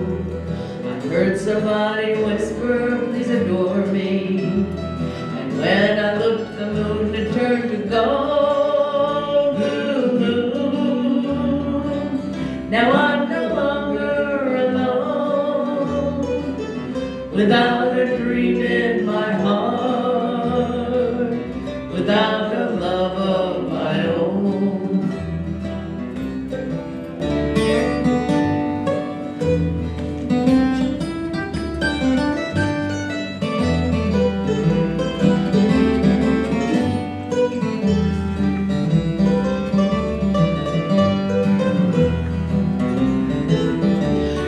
I heard somebody whisper, please adore me. And when I looked, the moon had turned to gold. Blue moon, now I'm no longer alone, without a dream in my heart, without a love of my own.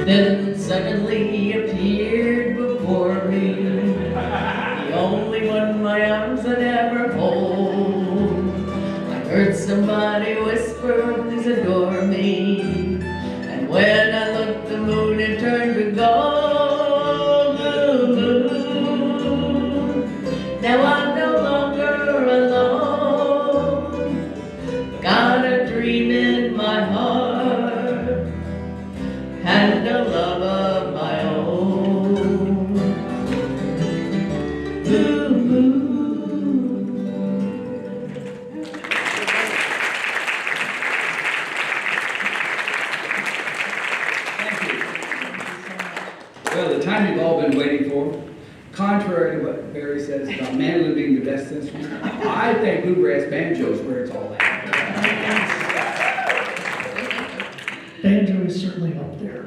Then suddenly appeared before me the only one my arms had ever hold. I heard somebody whisper, please adore me. And when I looked, the moon had turned to gold. Blue moon, now I'm no longer alone, got a dream in my heart and a love of my own. Blue moon. Thank you. Well, the time you've all been waiting for, contrary to what Barry says about mandolin being the best instrument, I think bluegrass banjo is where it's all at. Banjo is certainly up there.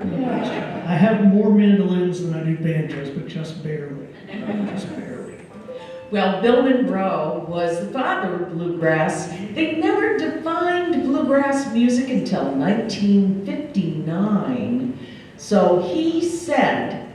I have more mandolins than I do banjos, but just barely. Just barely. Well, Bill Monroe was the father of bluegrass. They never defined bluegrass music until 1959. So he said,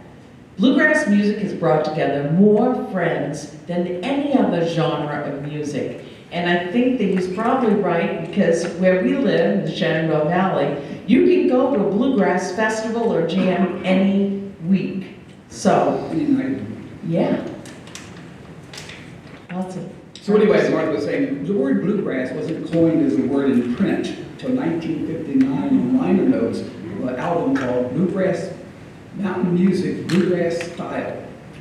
bluegrass music has brought together more friends than any other genre of music. And I think that he's probably right, because where we live, in the Shenandoah Valley, you can go to a bluegrass festival or jam any week. So, yeah. Lots of. So anyway, as Martha was saying, the word bluegrass wasn't coined as a word in print until 1959 on liner notes of an album called Bluegrass Mountain Music, Bluegrass Style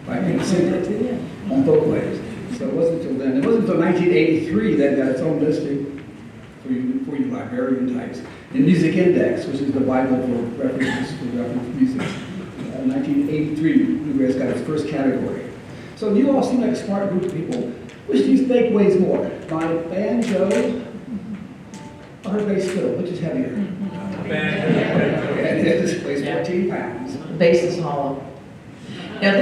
by Pete Seeger on Folkways. So it wasn't until then. It wasn't until 1983 that it got its own listing for you librarian types. The Music Index, which is the Bible for references to reference music. 1983, bluegrass got its first category. So you all seem like a smart group of people. Which do you think weighs more? My banjo or her bass fiddle? Which is heavier? And it weighs 14 pounds. The bass is hollow. Now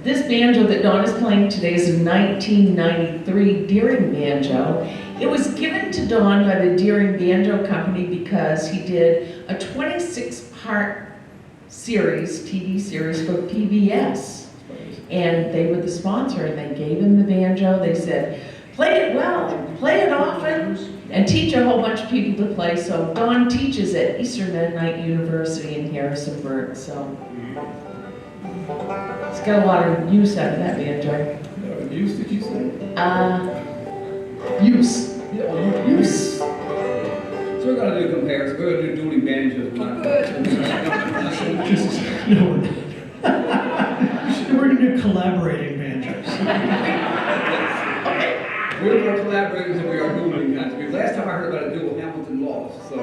this banjo that Dawn is playing today is a 1993 Deering banjo. It was given to Dawn by the Deering Banjo Company because he did a 26-part series, TV series for PBS. And they were the sponsor, and they gave him the banjo. They said, play it well, play it often, and teach a whole bunch of people to play. So Don teaches at Eastern Mennonite University in Harrisonburg, so he's got a lot of use out of that banjo. Use, did you say? Use. Yeah, Use. So we're going to do a comparison. We're going to do dueling banjos. No, we're going to do collaborating banjos. We're more collaborators than we are dueling guys. Because last time I heard about a duel, Hamilton lost. So.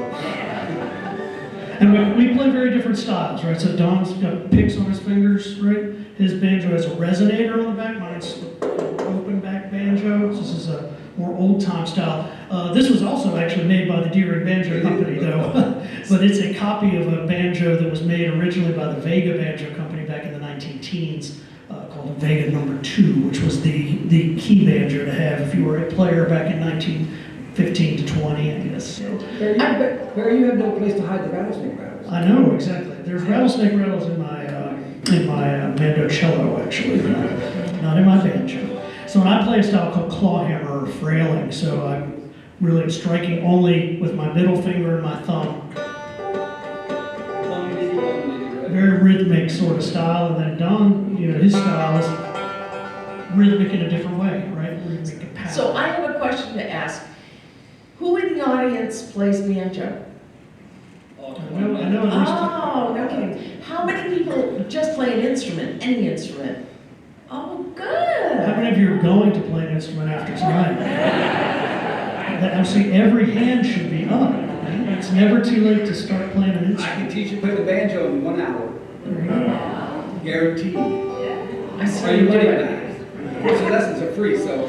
And we play very different styles, right? So Don's got picks on his fingers, right? His banjo has a resonator on the back. Mine's open back banjo. This is a more old time style. This was also actually made by the Deering Banjo Company, though. But it's a copy of a banjo that was made originally by the Vega Banjo Company back in the 19-teens, called a Vega No. 2, which was the key banjo to have if you were a player back in 1915 to 20, I guess. So, Barry, you have no place to hide the rattlesnake rattles. I know, exactly. There's rattlesnake rattles in my mandocello, actually, not in my banjo. So when I play a style called clawhammer or frailing, so I'm really striking only with my middle finger and my thumb. Very rhythmic sort of style, and then Don, his style is rhythmic in a different way, right? Rhythmic and power. So I have a question to ask. Who in the audience plays banjo? I know at least. Oh, no kidding. How many people just play an instrument, any instrument? Oh, good. How many of you are going to play an instrument after tonight? See, every hand should be up. Right? It's never too late to start playing an I instrument. can teach you to play the banjo in 1 hour. Guaranteed. I Are saw you you do money it. back? Of course, the lessons are free, so.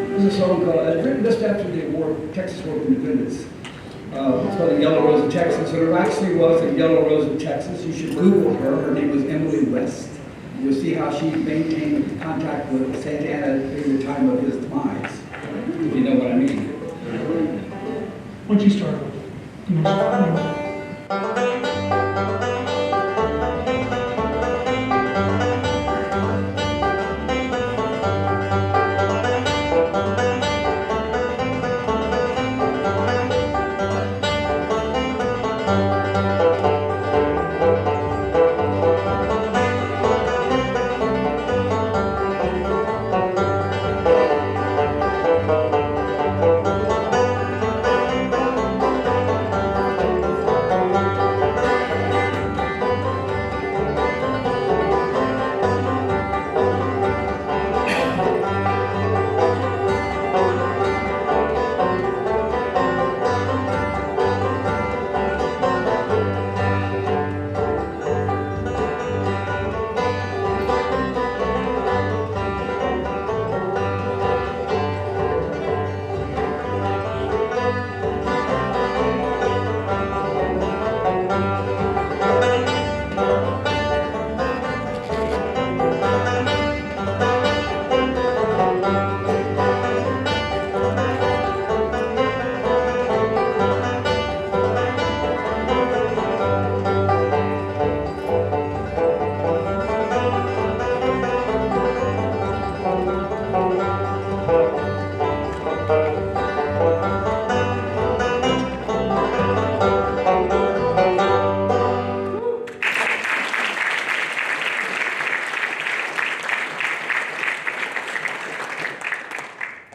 There's a song called, written just after the war, Texas War of Independence. It's called The Yellow Rose of Texas. So there actually was a Yellow Rose of Texas. You should Google her. Her name was Emily West. You'll see how she maintained contact with Santa Anna during the time of his demise, if you know what I mean. Why don't you start?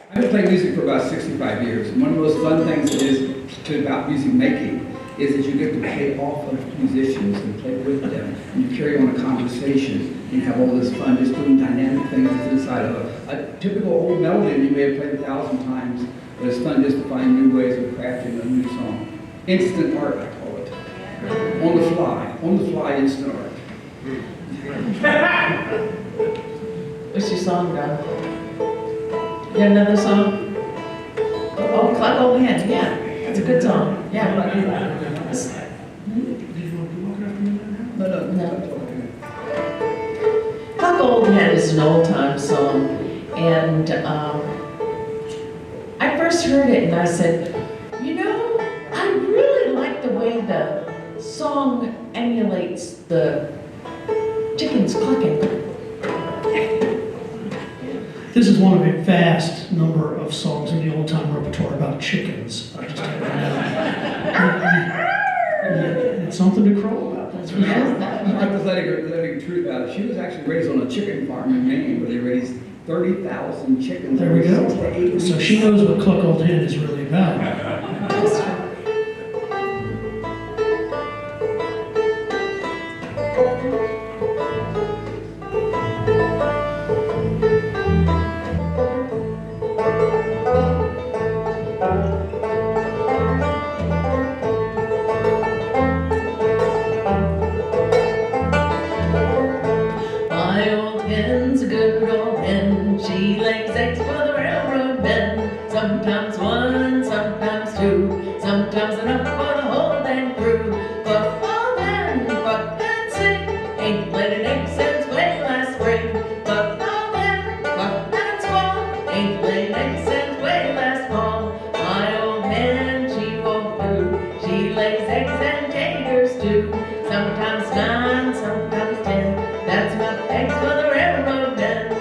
I've been playing music for about 65 years, and one of the most fun things about music making is that you get to play off of musicians and play with them, and you carry on a conversation, and you have all this fun just doing dynamic things inside of a typical old melody you may have played 1,000 times, but it's fun just to find new ways of crafting a new song. Instant art, I call it. On the fly instant art. What's your song, Don? You got another song? Oh, Cluck Old Hen, yeah. That's a good song. Yeah. No. Cluck Old Hen is an old time song. And I first heard it and I said, I really like the way the song emulates the chickens clucking. This is one of a vast number of songs in the old time repertoire about chickens. I just had it's something to crow about, that's for sure. I'm just letting the truth out. She was actually raised on a chicken farm in Maine where they raised 30,000 chickens. There we go. 6 to 8 weeks. So she knows what Cluck Old Hen is really about. That's true. My old hen's a good old hen. She lays eggs for the railroad men. Sometimes one, sometimes two, sometimes enough for the whole dang crew. But old hen, cluck and sing, ain't laid an egg since way last spring. But old hen, cluck and squall, ain't laid an egg since way last fall. My old hen, she won't do. She lays eggs and taters too. Sometimes 9, sometimes 10. That's enough eggs for the railroad men.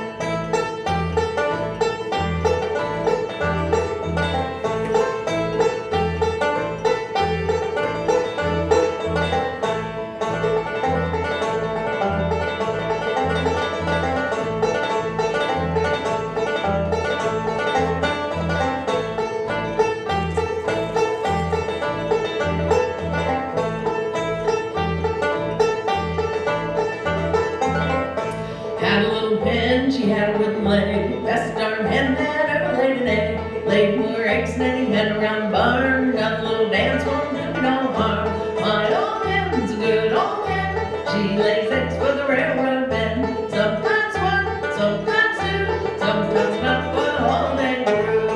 Had a little hen, she had a wooden leg. Best darn hen that ever laid an egg. Laid more eggs than any hen around the barn. Got a little dance, won't do me no harm. My old hen's a good old hen. She lays eggs for the railroad men. Sometimes one, sometimes two, sometimes not for the whole dang crew.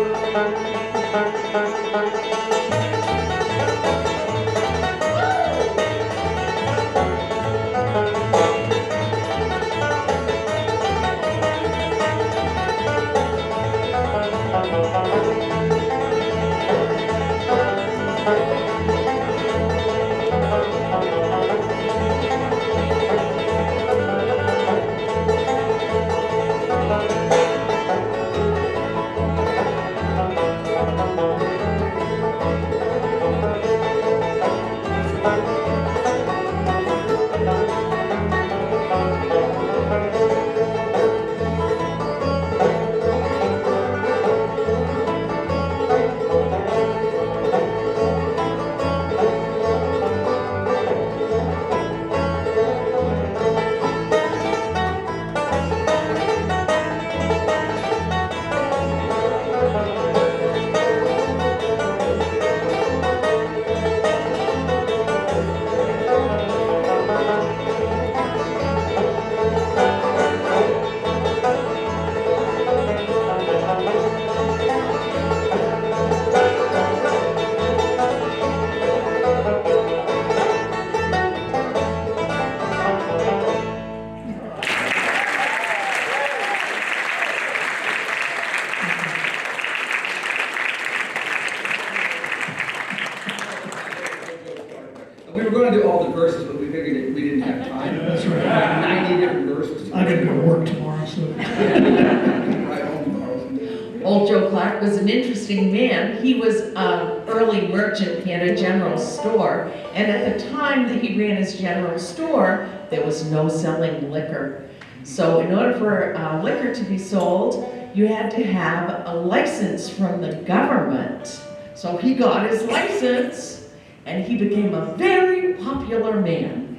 We were going to do all the verses, but we figured that we didn't have time. That's right. 90 different verses. I gotta go to work tomorrow, so. Right home tomorrow. Old Joe Clark was an interesting man. He was an early merchant. He had a general store. And at the time that he ran his general store, there was no selling liquor. So in order for liquor to be sold, you had to have a license from the government. So he got his license, and he became a very popular man.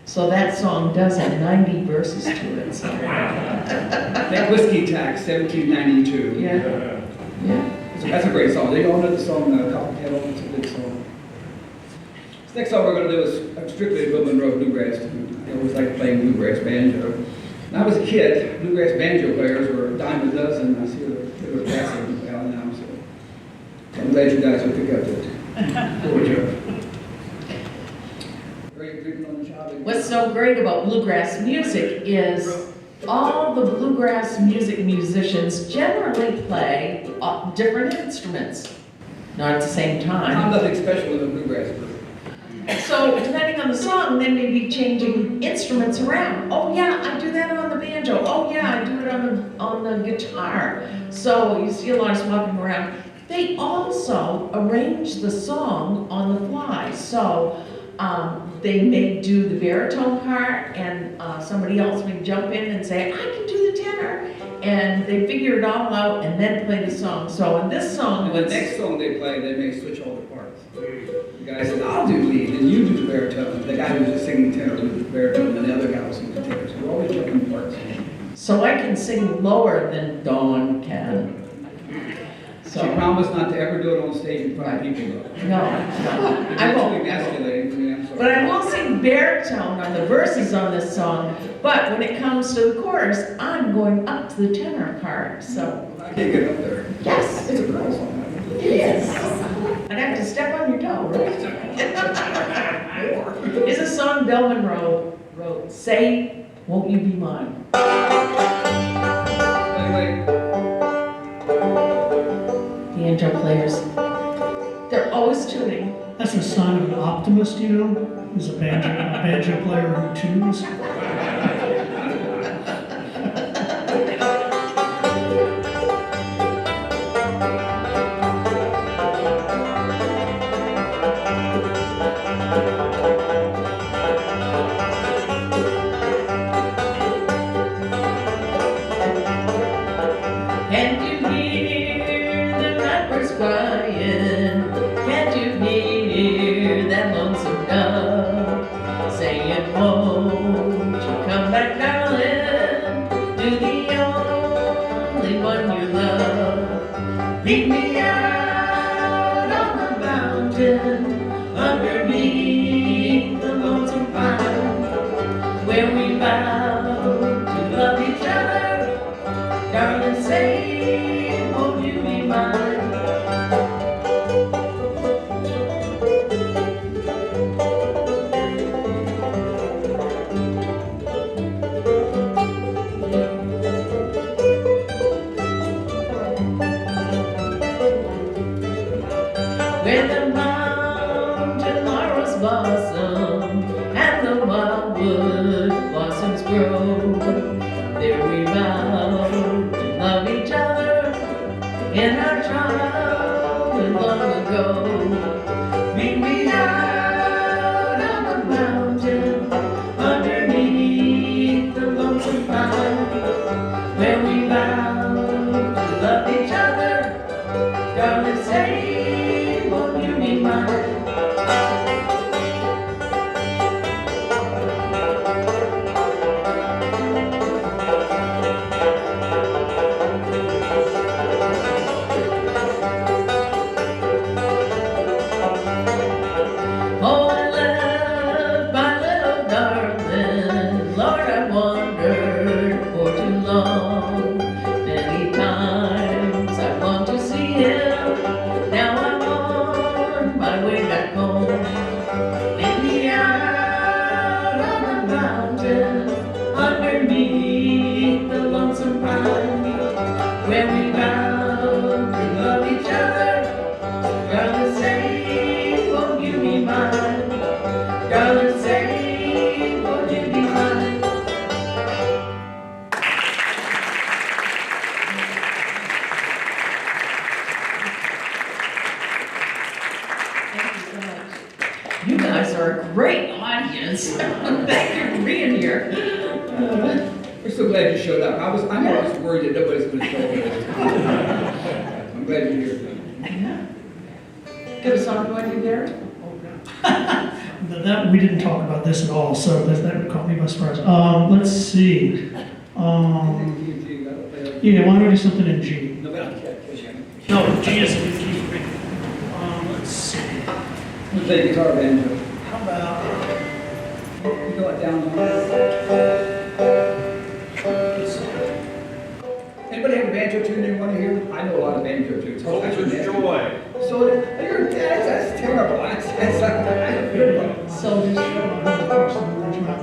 So that song does have 90 verses to it. So. That Whiskey Tax, 1792. Yeah. Yeah. That's a great song. They all know the song, Copper Kettle. It's a good song. This next song we're going to do is strictly a Bill Monroe bluegrass tune. I always liked playing bluegrass banjo. When I was a kid, bluegrass banjo players were a dime a dozen. I see they're passing well now, so I'm glad you guys will pick up that. Poor Joe. Great drinking on the job. What's so great about bluegrass music is all the bluegrass musicians generally play different instruments, not at the same I'm time. nothing special in a bluegrass group. So depending on the song, they may be changing instruments around. Oh yeah, I do that on the banjo. banjo. Oh yeah, I do it on the guitar. So you see a lot of us walking around. They also arrange the song on the fly. So they may do the baritone part, and somebody else may jump in and say, I can do the tenor. And they figure it all out and then play the song. So in this song, And the next song they play, they may switch all the parts. The guy says, I'll do lead, and you do the baritone. The guy who's just singing tenor will do the baritone, and the other guy will sing the tenor. So we're always jumping parts. so I can sing lower than Dawn can. She So, promised not to ever do it on stage in front of people, though. no, I won't. Emasculating to me, I'm sorry. But I will sing baritone on the verses on this song, but when it comes to the chorus, I'm going up to the tenor part, so. I can't get up there. Yes, It's a girl song. it is. I'd have to step on your toe, right? It's a song Delvin wrote, Say, Won't You Be Mine? Wait. Banjo players, they're always tuning. That's a sign of an optimist, you know, is a banjo player who tunes. Can't you hear the blackbirds crying? Can't you hear that lonesome dove saying, won't you come back, darling, to the only one you love? Meet me out on the mountain underneath the lonesome pine, where we vow to love each other. Darling, say, won't you be mine? Where the mountain laurels blossom and the wildwood blossoms grow, there we vow to love each other in our childhood long ago. Meet me out on the mountain underneath the lonesome pine, where we vow to love each other. Darling, say, won't you be mine? Oh, I love my little darling. Lord, I wandered for too long. Many times I want to see him. Now I'm on my way back home. Meet me out on the mountain underneath the lonesome pine, where we vow to love each other. Darling, say, won't you be mine? Darling, say, won't you be mine? Thank you so much. You guys are a great audience. Thank you for being here. We're so glad you showed up. I'm always worried that nobody's going to show up. I'm glad you're here. Got a song going to there? That we didn't talk about this at all, so that caught me by surprise. Let's see. Yeah, why don't we do something in G? No, but I can't push him. No, G is a good key. Let's see. You play guitar, banjo. How about? You go it down. Anybody have a banjo tune they want to hear? I know a lot of banjo tunes. Soldier's Joy. So, that's terrible. That's not a good one. So,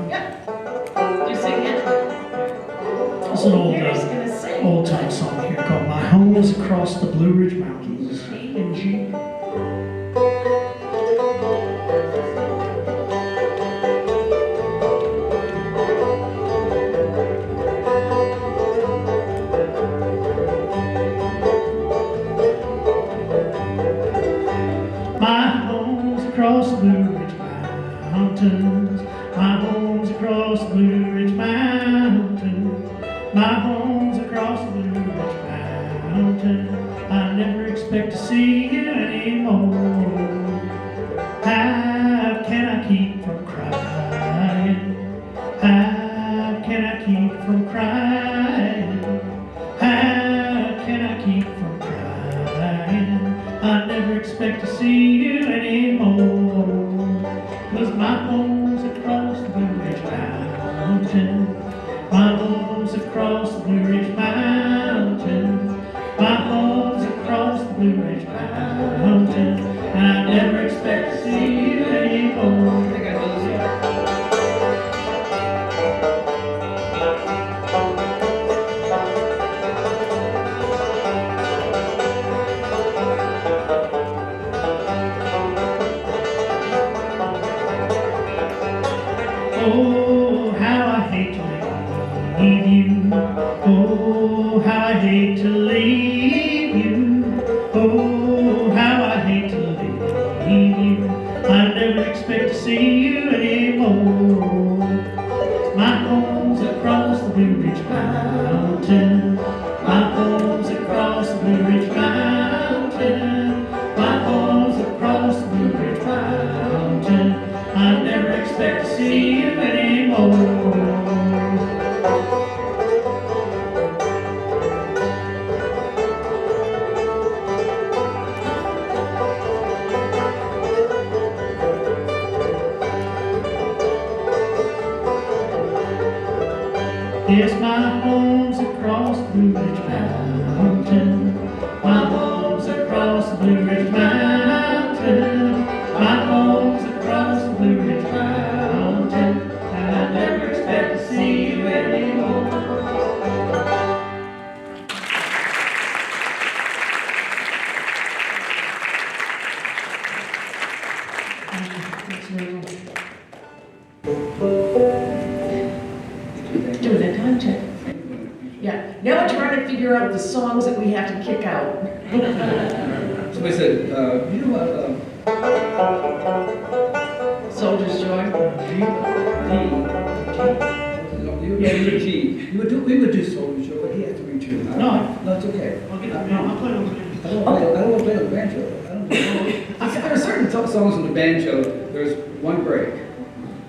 yeah. You sing it? It's an old, Mary's gonna sing. old time song here called "My Home Is Across the Blue Ridge Mountains" in G. home's across the Blue Ridge Mountain. My home's across the Blue Ridge Mountain. I never expect to see you anymore. How can I keep from crying? How can I keep from crying? How can I keep from crying? I never expect to see you anymore. 'Cause my home's across the Blue Ridge Mountain. My home's across the Blue Ridge Mountain. My home's across the Blue Ridge Mountain. And I never expect to see you anymore. I think I know this one. Oh, how I hate to leave you. Oh, how I hate to leave you. Oh, how I hate to leave you. I never expect to see you anymore. My home's across the Blue Ridge Mountain. My home's across the Blue Ridge Mountain. My home's across the Blue Ridge Mountain. I never expect to see you anymore. Yes, my home's across the Blue Ridge Mountain. My home's across the Blue Ridge Mountain. My home's across the Blue Ridge Mountain. And I never expect to see you anymore. Doing a time check. Yeah, now we're trying to figure out the songs that we have to kick out. Somebody said, you know what, Soldier's Joy. we would do Soldier's Joy, but he has to read too. No. No, it's okay. I'll get that. I'll play on the I don't want to play on the banjo. There are certain songs on the banjo, there's one break.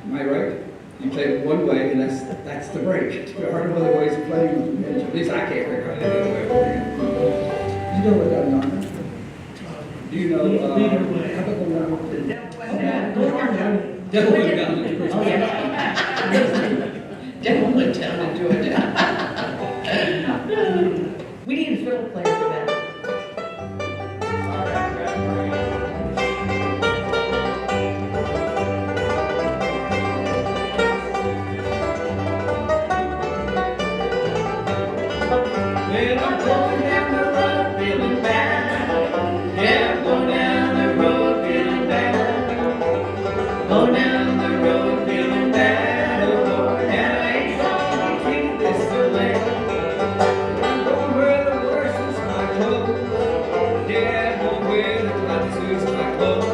Am I right? You play it one way, and that's the break. There are no other ways of playing on the banjo. At least I can't figure out any other way of playing it. You know what I'm on? Do you know, Lead your way. how about the one? Yeah, go down there. Devil Went Down to Georgia. Oh, yeah. Devil went down to Georgia. We need a fiddle player for that. Well, I'm going down the road feeling bad. Yeah, I'm going down the road feeling bad. Going down the road feeling bad, oh Lord, and I ain't gonna be treated this way. I'm going where the worst is my clothes. Yeah, I'm going where the bloody suits my clothes.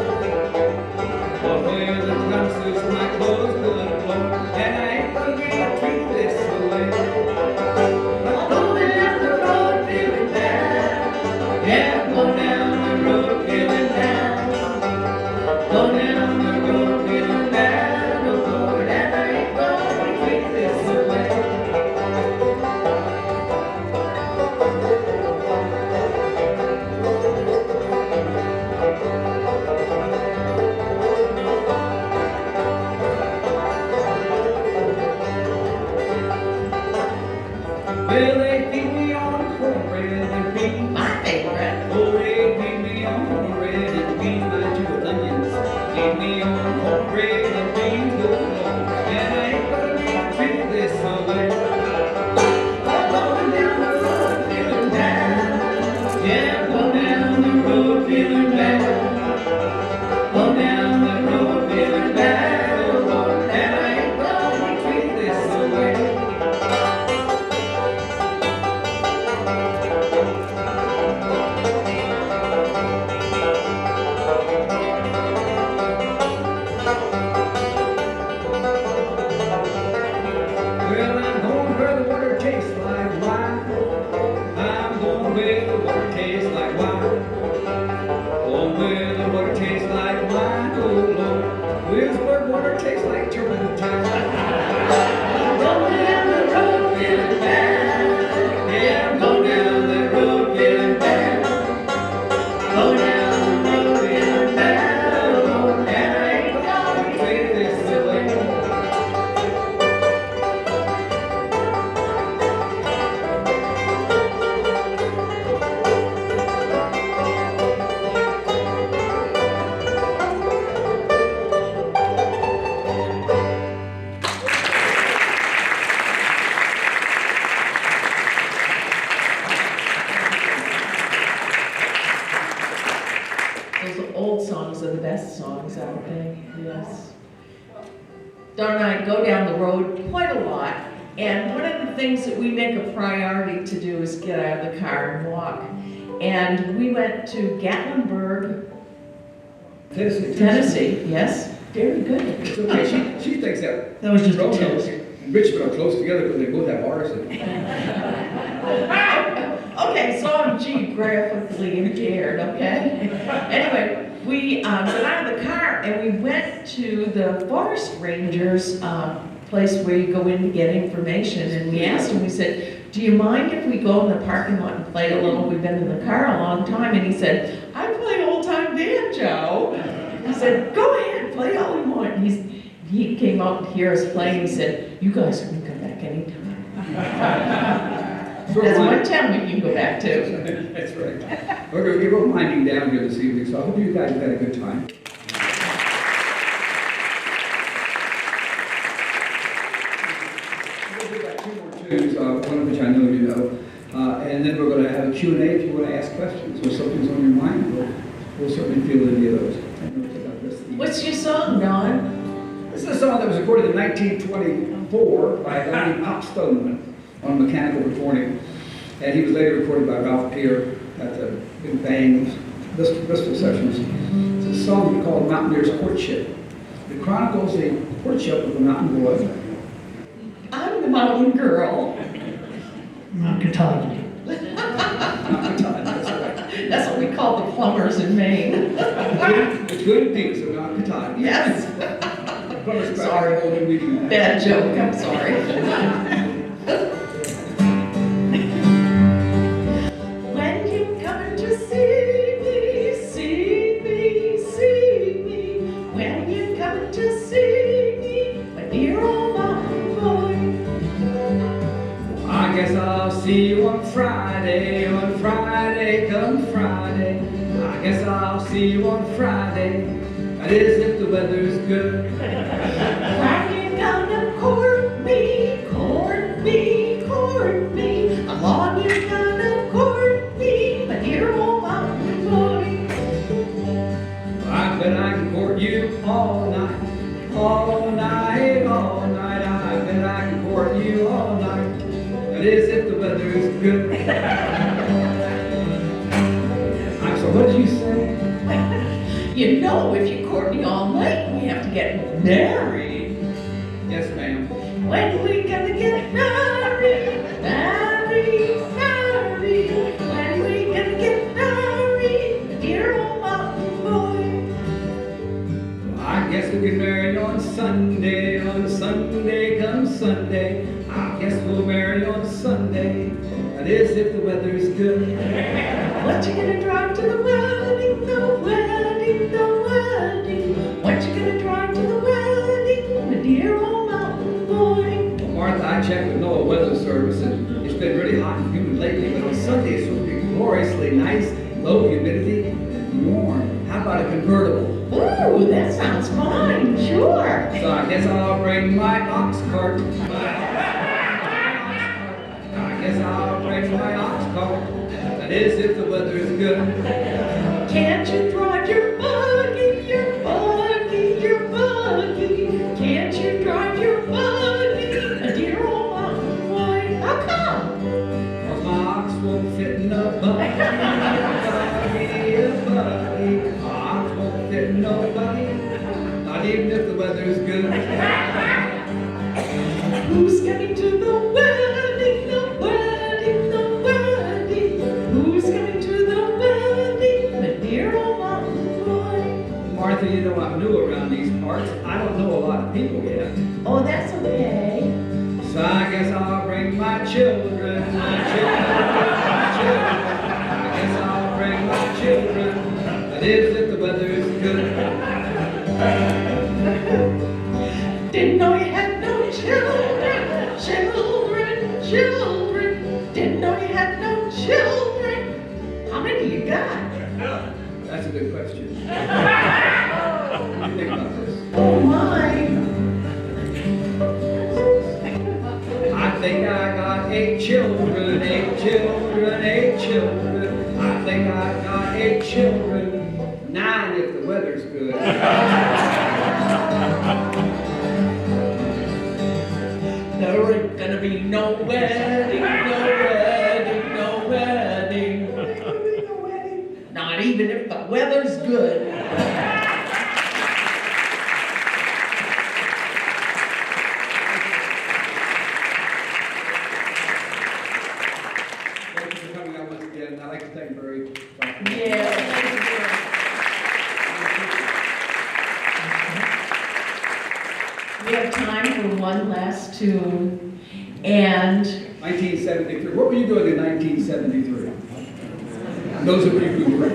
Going where the bloody suits my clothes, good Lord, and I ain't gonna be treated this way. I'm going down the road feeling tastes like wine. I'm going where the water tastes like wine. Going where the water tastes like wine. Oh Lord, Williamsburg water tastes like turpentine. Going down the road feeling bad. Yeah, I'm going down that road feeling bad. Going down the road feeling bad. Oh, and I ain't gonna Treat this silly. Those old songs are the best songs, aren't they? Yes. Don and I go down the road quite a lot, and one of the things that we make a priority to do is get out of the car and walk. And we went to Gatlinburg, Tennessee. Yes, very good. It's okay, she thinks that That was just a Roanoke test. and Richmond are close together because they both have R's in them. Okay, so I'm geographically impaired, okay? Anyway, we got out of the car and we went to the forest rangers' place where you go in to get information. And we asked him, we said, do you mind if we go in the parking lot and play a little? We've been in the car a long time. And he said, I play old-time banjo. He said, go ahead, play all you want. And he came out to hear us play and he said, you guys can come back anytime. That's one town we can go back to. That's right. We're winding down here this evening, so I hope you guys have had a good time. We've got two more tunes, one of which I know you know, and then we're going to have a Q&A if you want to ask questions or something's on your mind. We'll certainly field any of those. I know it's about this evening. What's your song, Don? This is a song that was recorded in 1924 by a guy named Pop Stoneman on mechanical recording. And he was later recorded by Ralph Peer at the Big Bang Bristol sessions. It's a song called Mountaineer's Courtship. It chronicles a courtship of a mountain boy. I'm the mountain girl. Mount Katahdin. That's right. That's what we call the plumbers in Maine. It's good peaks of Mount Katahdin. Yes. Sorry. Bad joke, I'm sorry. When you come to see me, see me, see me. When you come to see me, my dear old mountain boy. I guess I'll see you on Friday, come Friday. I guess I'll see you on Friday, that is if the weather's good. Why you gonna court me, court me, court me? How long you gonna court me, my dear old mountain boy? I bet I can court you all night, all night, all night. I bet I can court you all night, that is if the weather's good. So what did you say? You know, if you court me all night, we have to get married. Yes, ma'am. When we gonna get married, married, married? When we gonna get married, dear old mountain boy? I guess we'll get married on Sunday, come Sunday. I guess we'll marry on Sunday, that is if the weather's good. What you gonna drive to the wedding, the wedding, the wedding? What you gonna drive to the wedding, my dear old mountain boy? Well, Martha, I checked with NOAA Weather Service, and it's been really hot and humid lately, but on Sunday it's supposed to be gloriously nice, low humidity, and warm. How about a convertible? Ooh, that sounds fine, sure. So I guess I'll bring my ox cart. I guess I'll bring my ox cart. That is if the weather is good. Can't you drive your buggy, your buggy, your buggy? Can't you drive your buggy, a dear old mountain boy? How come? 'Cause my ox won't fit in the buggy, a buggy. My ox won't fit in no buggy, not even if the weather is good. Who's coming to the wedding, the bring my children, my children, my children. I guess I'll bring my children. That is if the weather's good. Didn't know you had no children, children, children. Didn't know you had no children. How many you got? That's a good question. What do you think about this? Oh my. I think I got 8 children, 8 children, 8 children. I think I got 8 children, 9 if the weather's good. There ain't gonna be no wedding, no wedding, no wedding. Not even if the weather's good. Thank you for coming out once again. I'd like to thank Barry. Yeah. We have time for one last tune, and 1973. What were you doing in 1973? Those of you who were.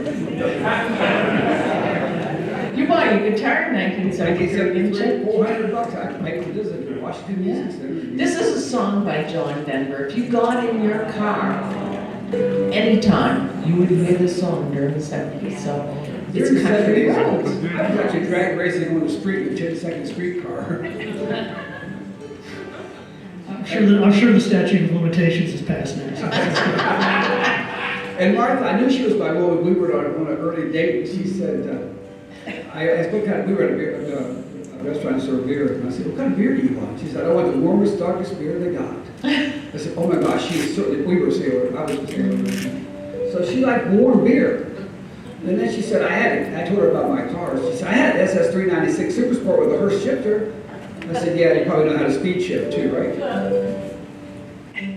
you bought a guitar in 1973, didn't 1973, you? $400. I can make a visit to Washington Music Center. This is a song by John Denver. If you got in your car anytime, you would hear this song during the 70s. So it's During the country 70s, roads. I was actually drag racing on the street with a 10-second streetcar. I'm sure the statute of limitations is passed now. So that's good. And Martha, I knew she was my woman. We were on an early date, and she said, I asked what kind of, we were at a restaurant to serve beer, and I said, what kind of beer do you want? She said, I want the warmest, darkest beer they got. I said, oh my gosh, she is certainly, we were a sailor, I was a sailor. So she liked warm beer. And then she said, I told her about my car. She said, I had an SS 396 Super Sport with a Hurst shifter. I said, yeah, you probably know how to speed shift too, right?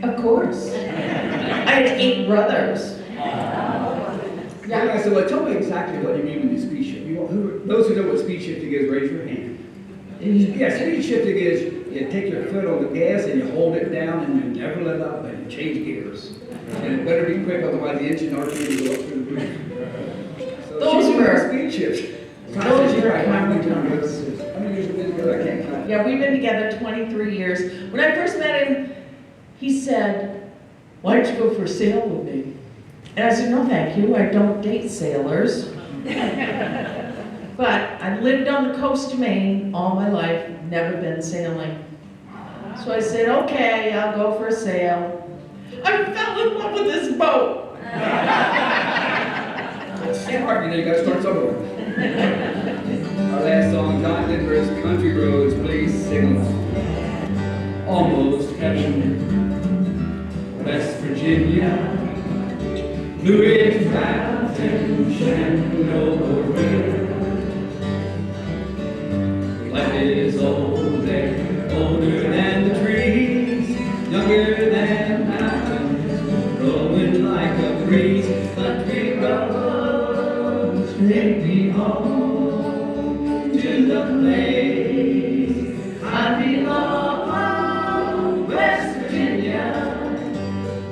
Of course. I had 8 brothers. And I said, well, tell me exactly what you mean when you speed shift. Those who know what speed shifting is, raise your hand. Yeah, speed shifting is you take your foot on the gas and you hold it down and you never let up and you change gears. And it better be quick, otherwise the engine RPM will go up through the roof. So Those were- speed shift. those were common times. How many years have we been together? I can't count. Yeah, we've been together 23 years. When I first met him, he said, why don't you go for a sail with me? And I said, no, thank you. I don't date sailors. But I've lived on the coast of Maine all my life, never been sailing. So I said, okay, I'll go for a sail. I fell in love with this boat. Can't hard, you know, you gotta start somewhere. Our last song, John Denver's Country Roads, please sing along. Almost heaven, West Virginia, Blue Ridge Mountain, Shenandoah River. Life is old there, older than the trees, younger than mountains, growing like a breeze. Country roads take me home to the place I belong, West Virginia,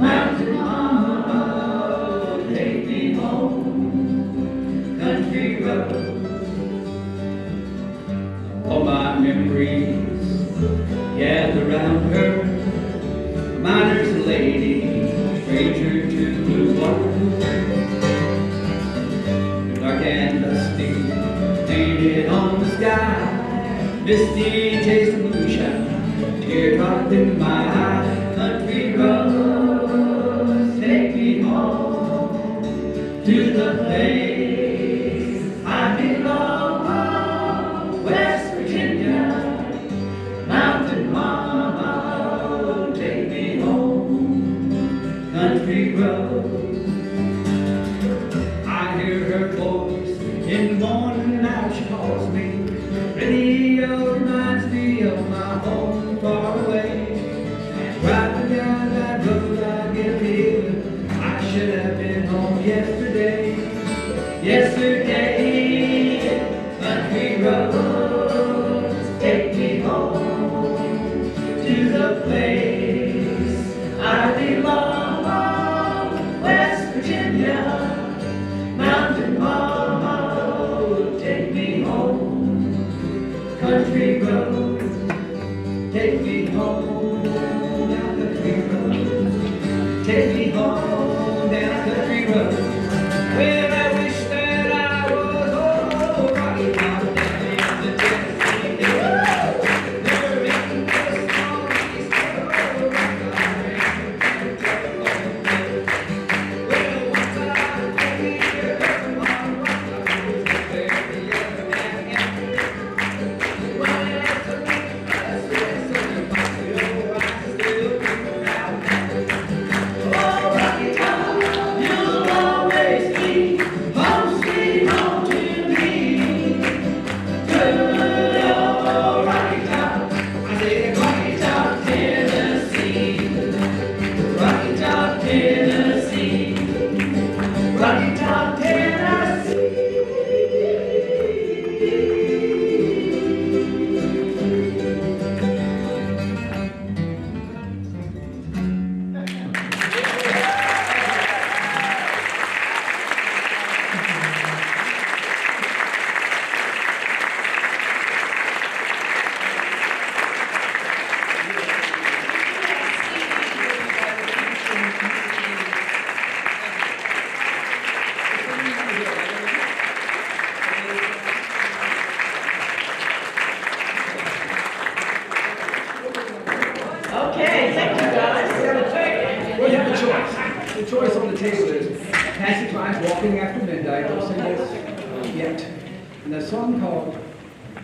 mountain mama, take me home, country roads. All my memories gather round her, miner's lady, stranger to blue water. Dark and dusty, painted on the sky, misty taste of moonshine, teardrop in my eye. Country roads take me home to the place I belong, West Virginia, mountain mama, take me home, country roads. I hear her voice in the morning, now she calls me. Radio reminds me of my home far away. Riding down that road I get feeling I should have been home yesterday. Yesterday, country roads take me home to the place take me home down a country road. Well, I wish that I was old Rocky Mountain down in the Tennessee. They're making us on these roads, well, once I take me here, on rock, there the other man. Well, it's a big bus, it's a big bus, I still think about that. Oh, Rocky Top, you'll always be home sweet home to me. Good old Rocky Top, I say Rocky Top, Tennessee. Rocky Top, Tennessee. Rocky Top, Tennessee. Okay, thank you guys. We have a choice. The choice on the table is Patsy Cline's Walking After Midnight, don't sing this yet. And a song called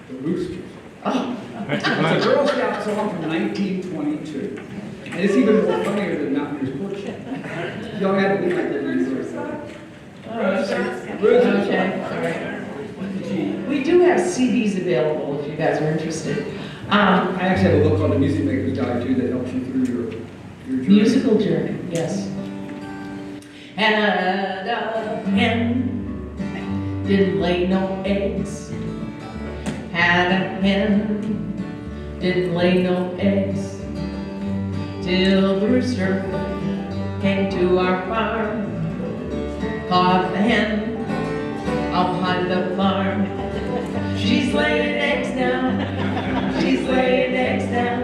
The Roosters. Oh, It's a Girl Scout song from 1922. And it's even more funnier than Mountaineer's Courtship. Y'all had to be like the Roosters. okay, all right. We do have CDs available if you guys are interested. I actually have a book called The Music Maker's Guide too that helps you through your journey. Musical journey, yes. Had a hen, didn't lay no eggs. Had a hen, didn't lay no eggs. Till the rooster came to our farm. Caught the hen out behind the farm. She's laying eggs now. She's laying eggs now.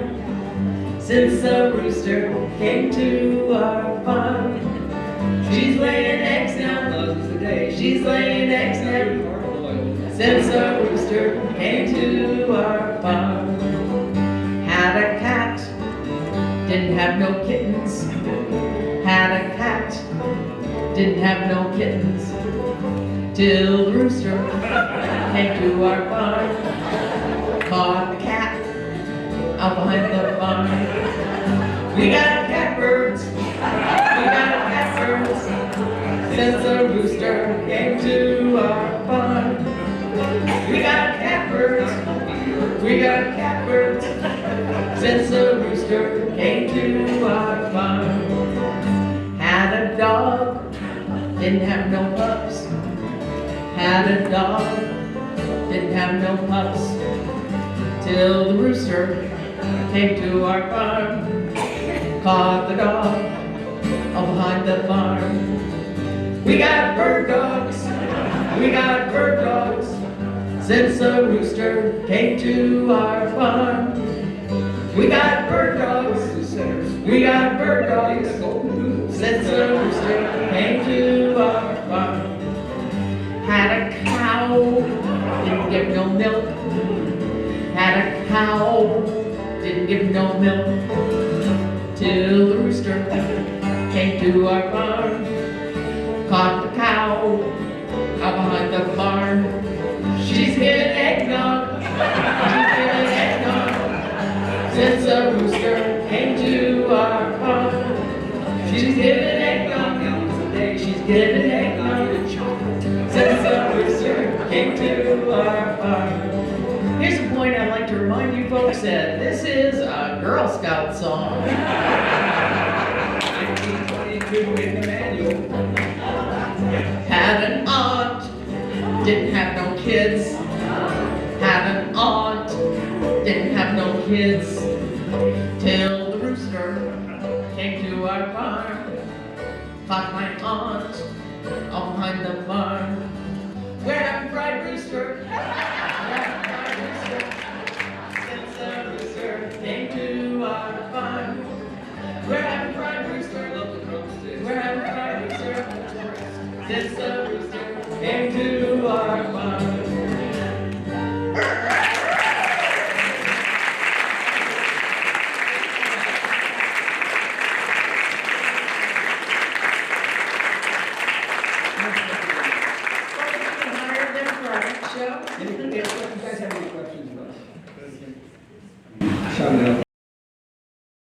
Since the rooster came to our farm. She's laying eggs now. She's laying eggs now. Since the rooster came to our farm. Had a cat, didn't have no kittens. Had a cat, didn't have no kittens. Till the rooster came to our farm. Caught the cat out behind the barn. We got catbirds, we got catbirds. Since the rooster came to our farm. We got catbirds, we got catbirds. Since the rooster came to our farm. Had a dog, didn't have no pups. Had a dog, didn't have no pups. Till the rooster came to our farm. Caught the dog all behind the farm. We got bird dogs, we got bird dogs. Since the rooster came to our farm. We got bird dogs, we got bird dogs. Since the rooster came to our farm. Had a cow, didn't give no milk. Had a cow, didn't give no milk. Till the rooster came to our farm. Caught the cow out behind the barn. She's giving eggnog, she's giving eggnog. Since the rooster came to our farm. She's giving eggnog, she's giving eggnog. Since the rooster came to our farm. Here's a point I'd like to remind you folks that this is a Girl Scout song. 1922 in the manual. Had an aunt, didn't have no kids. Had an aunt, didn't have no kids. Till the rooster came to our farm. Caught my aunt all behind the barn. We're having fried rooster. We're having fried rooster. Since the rooster came to our farm. We're having fried rooster. Love the crooks. go. If you guys have any questions about it, shout it out.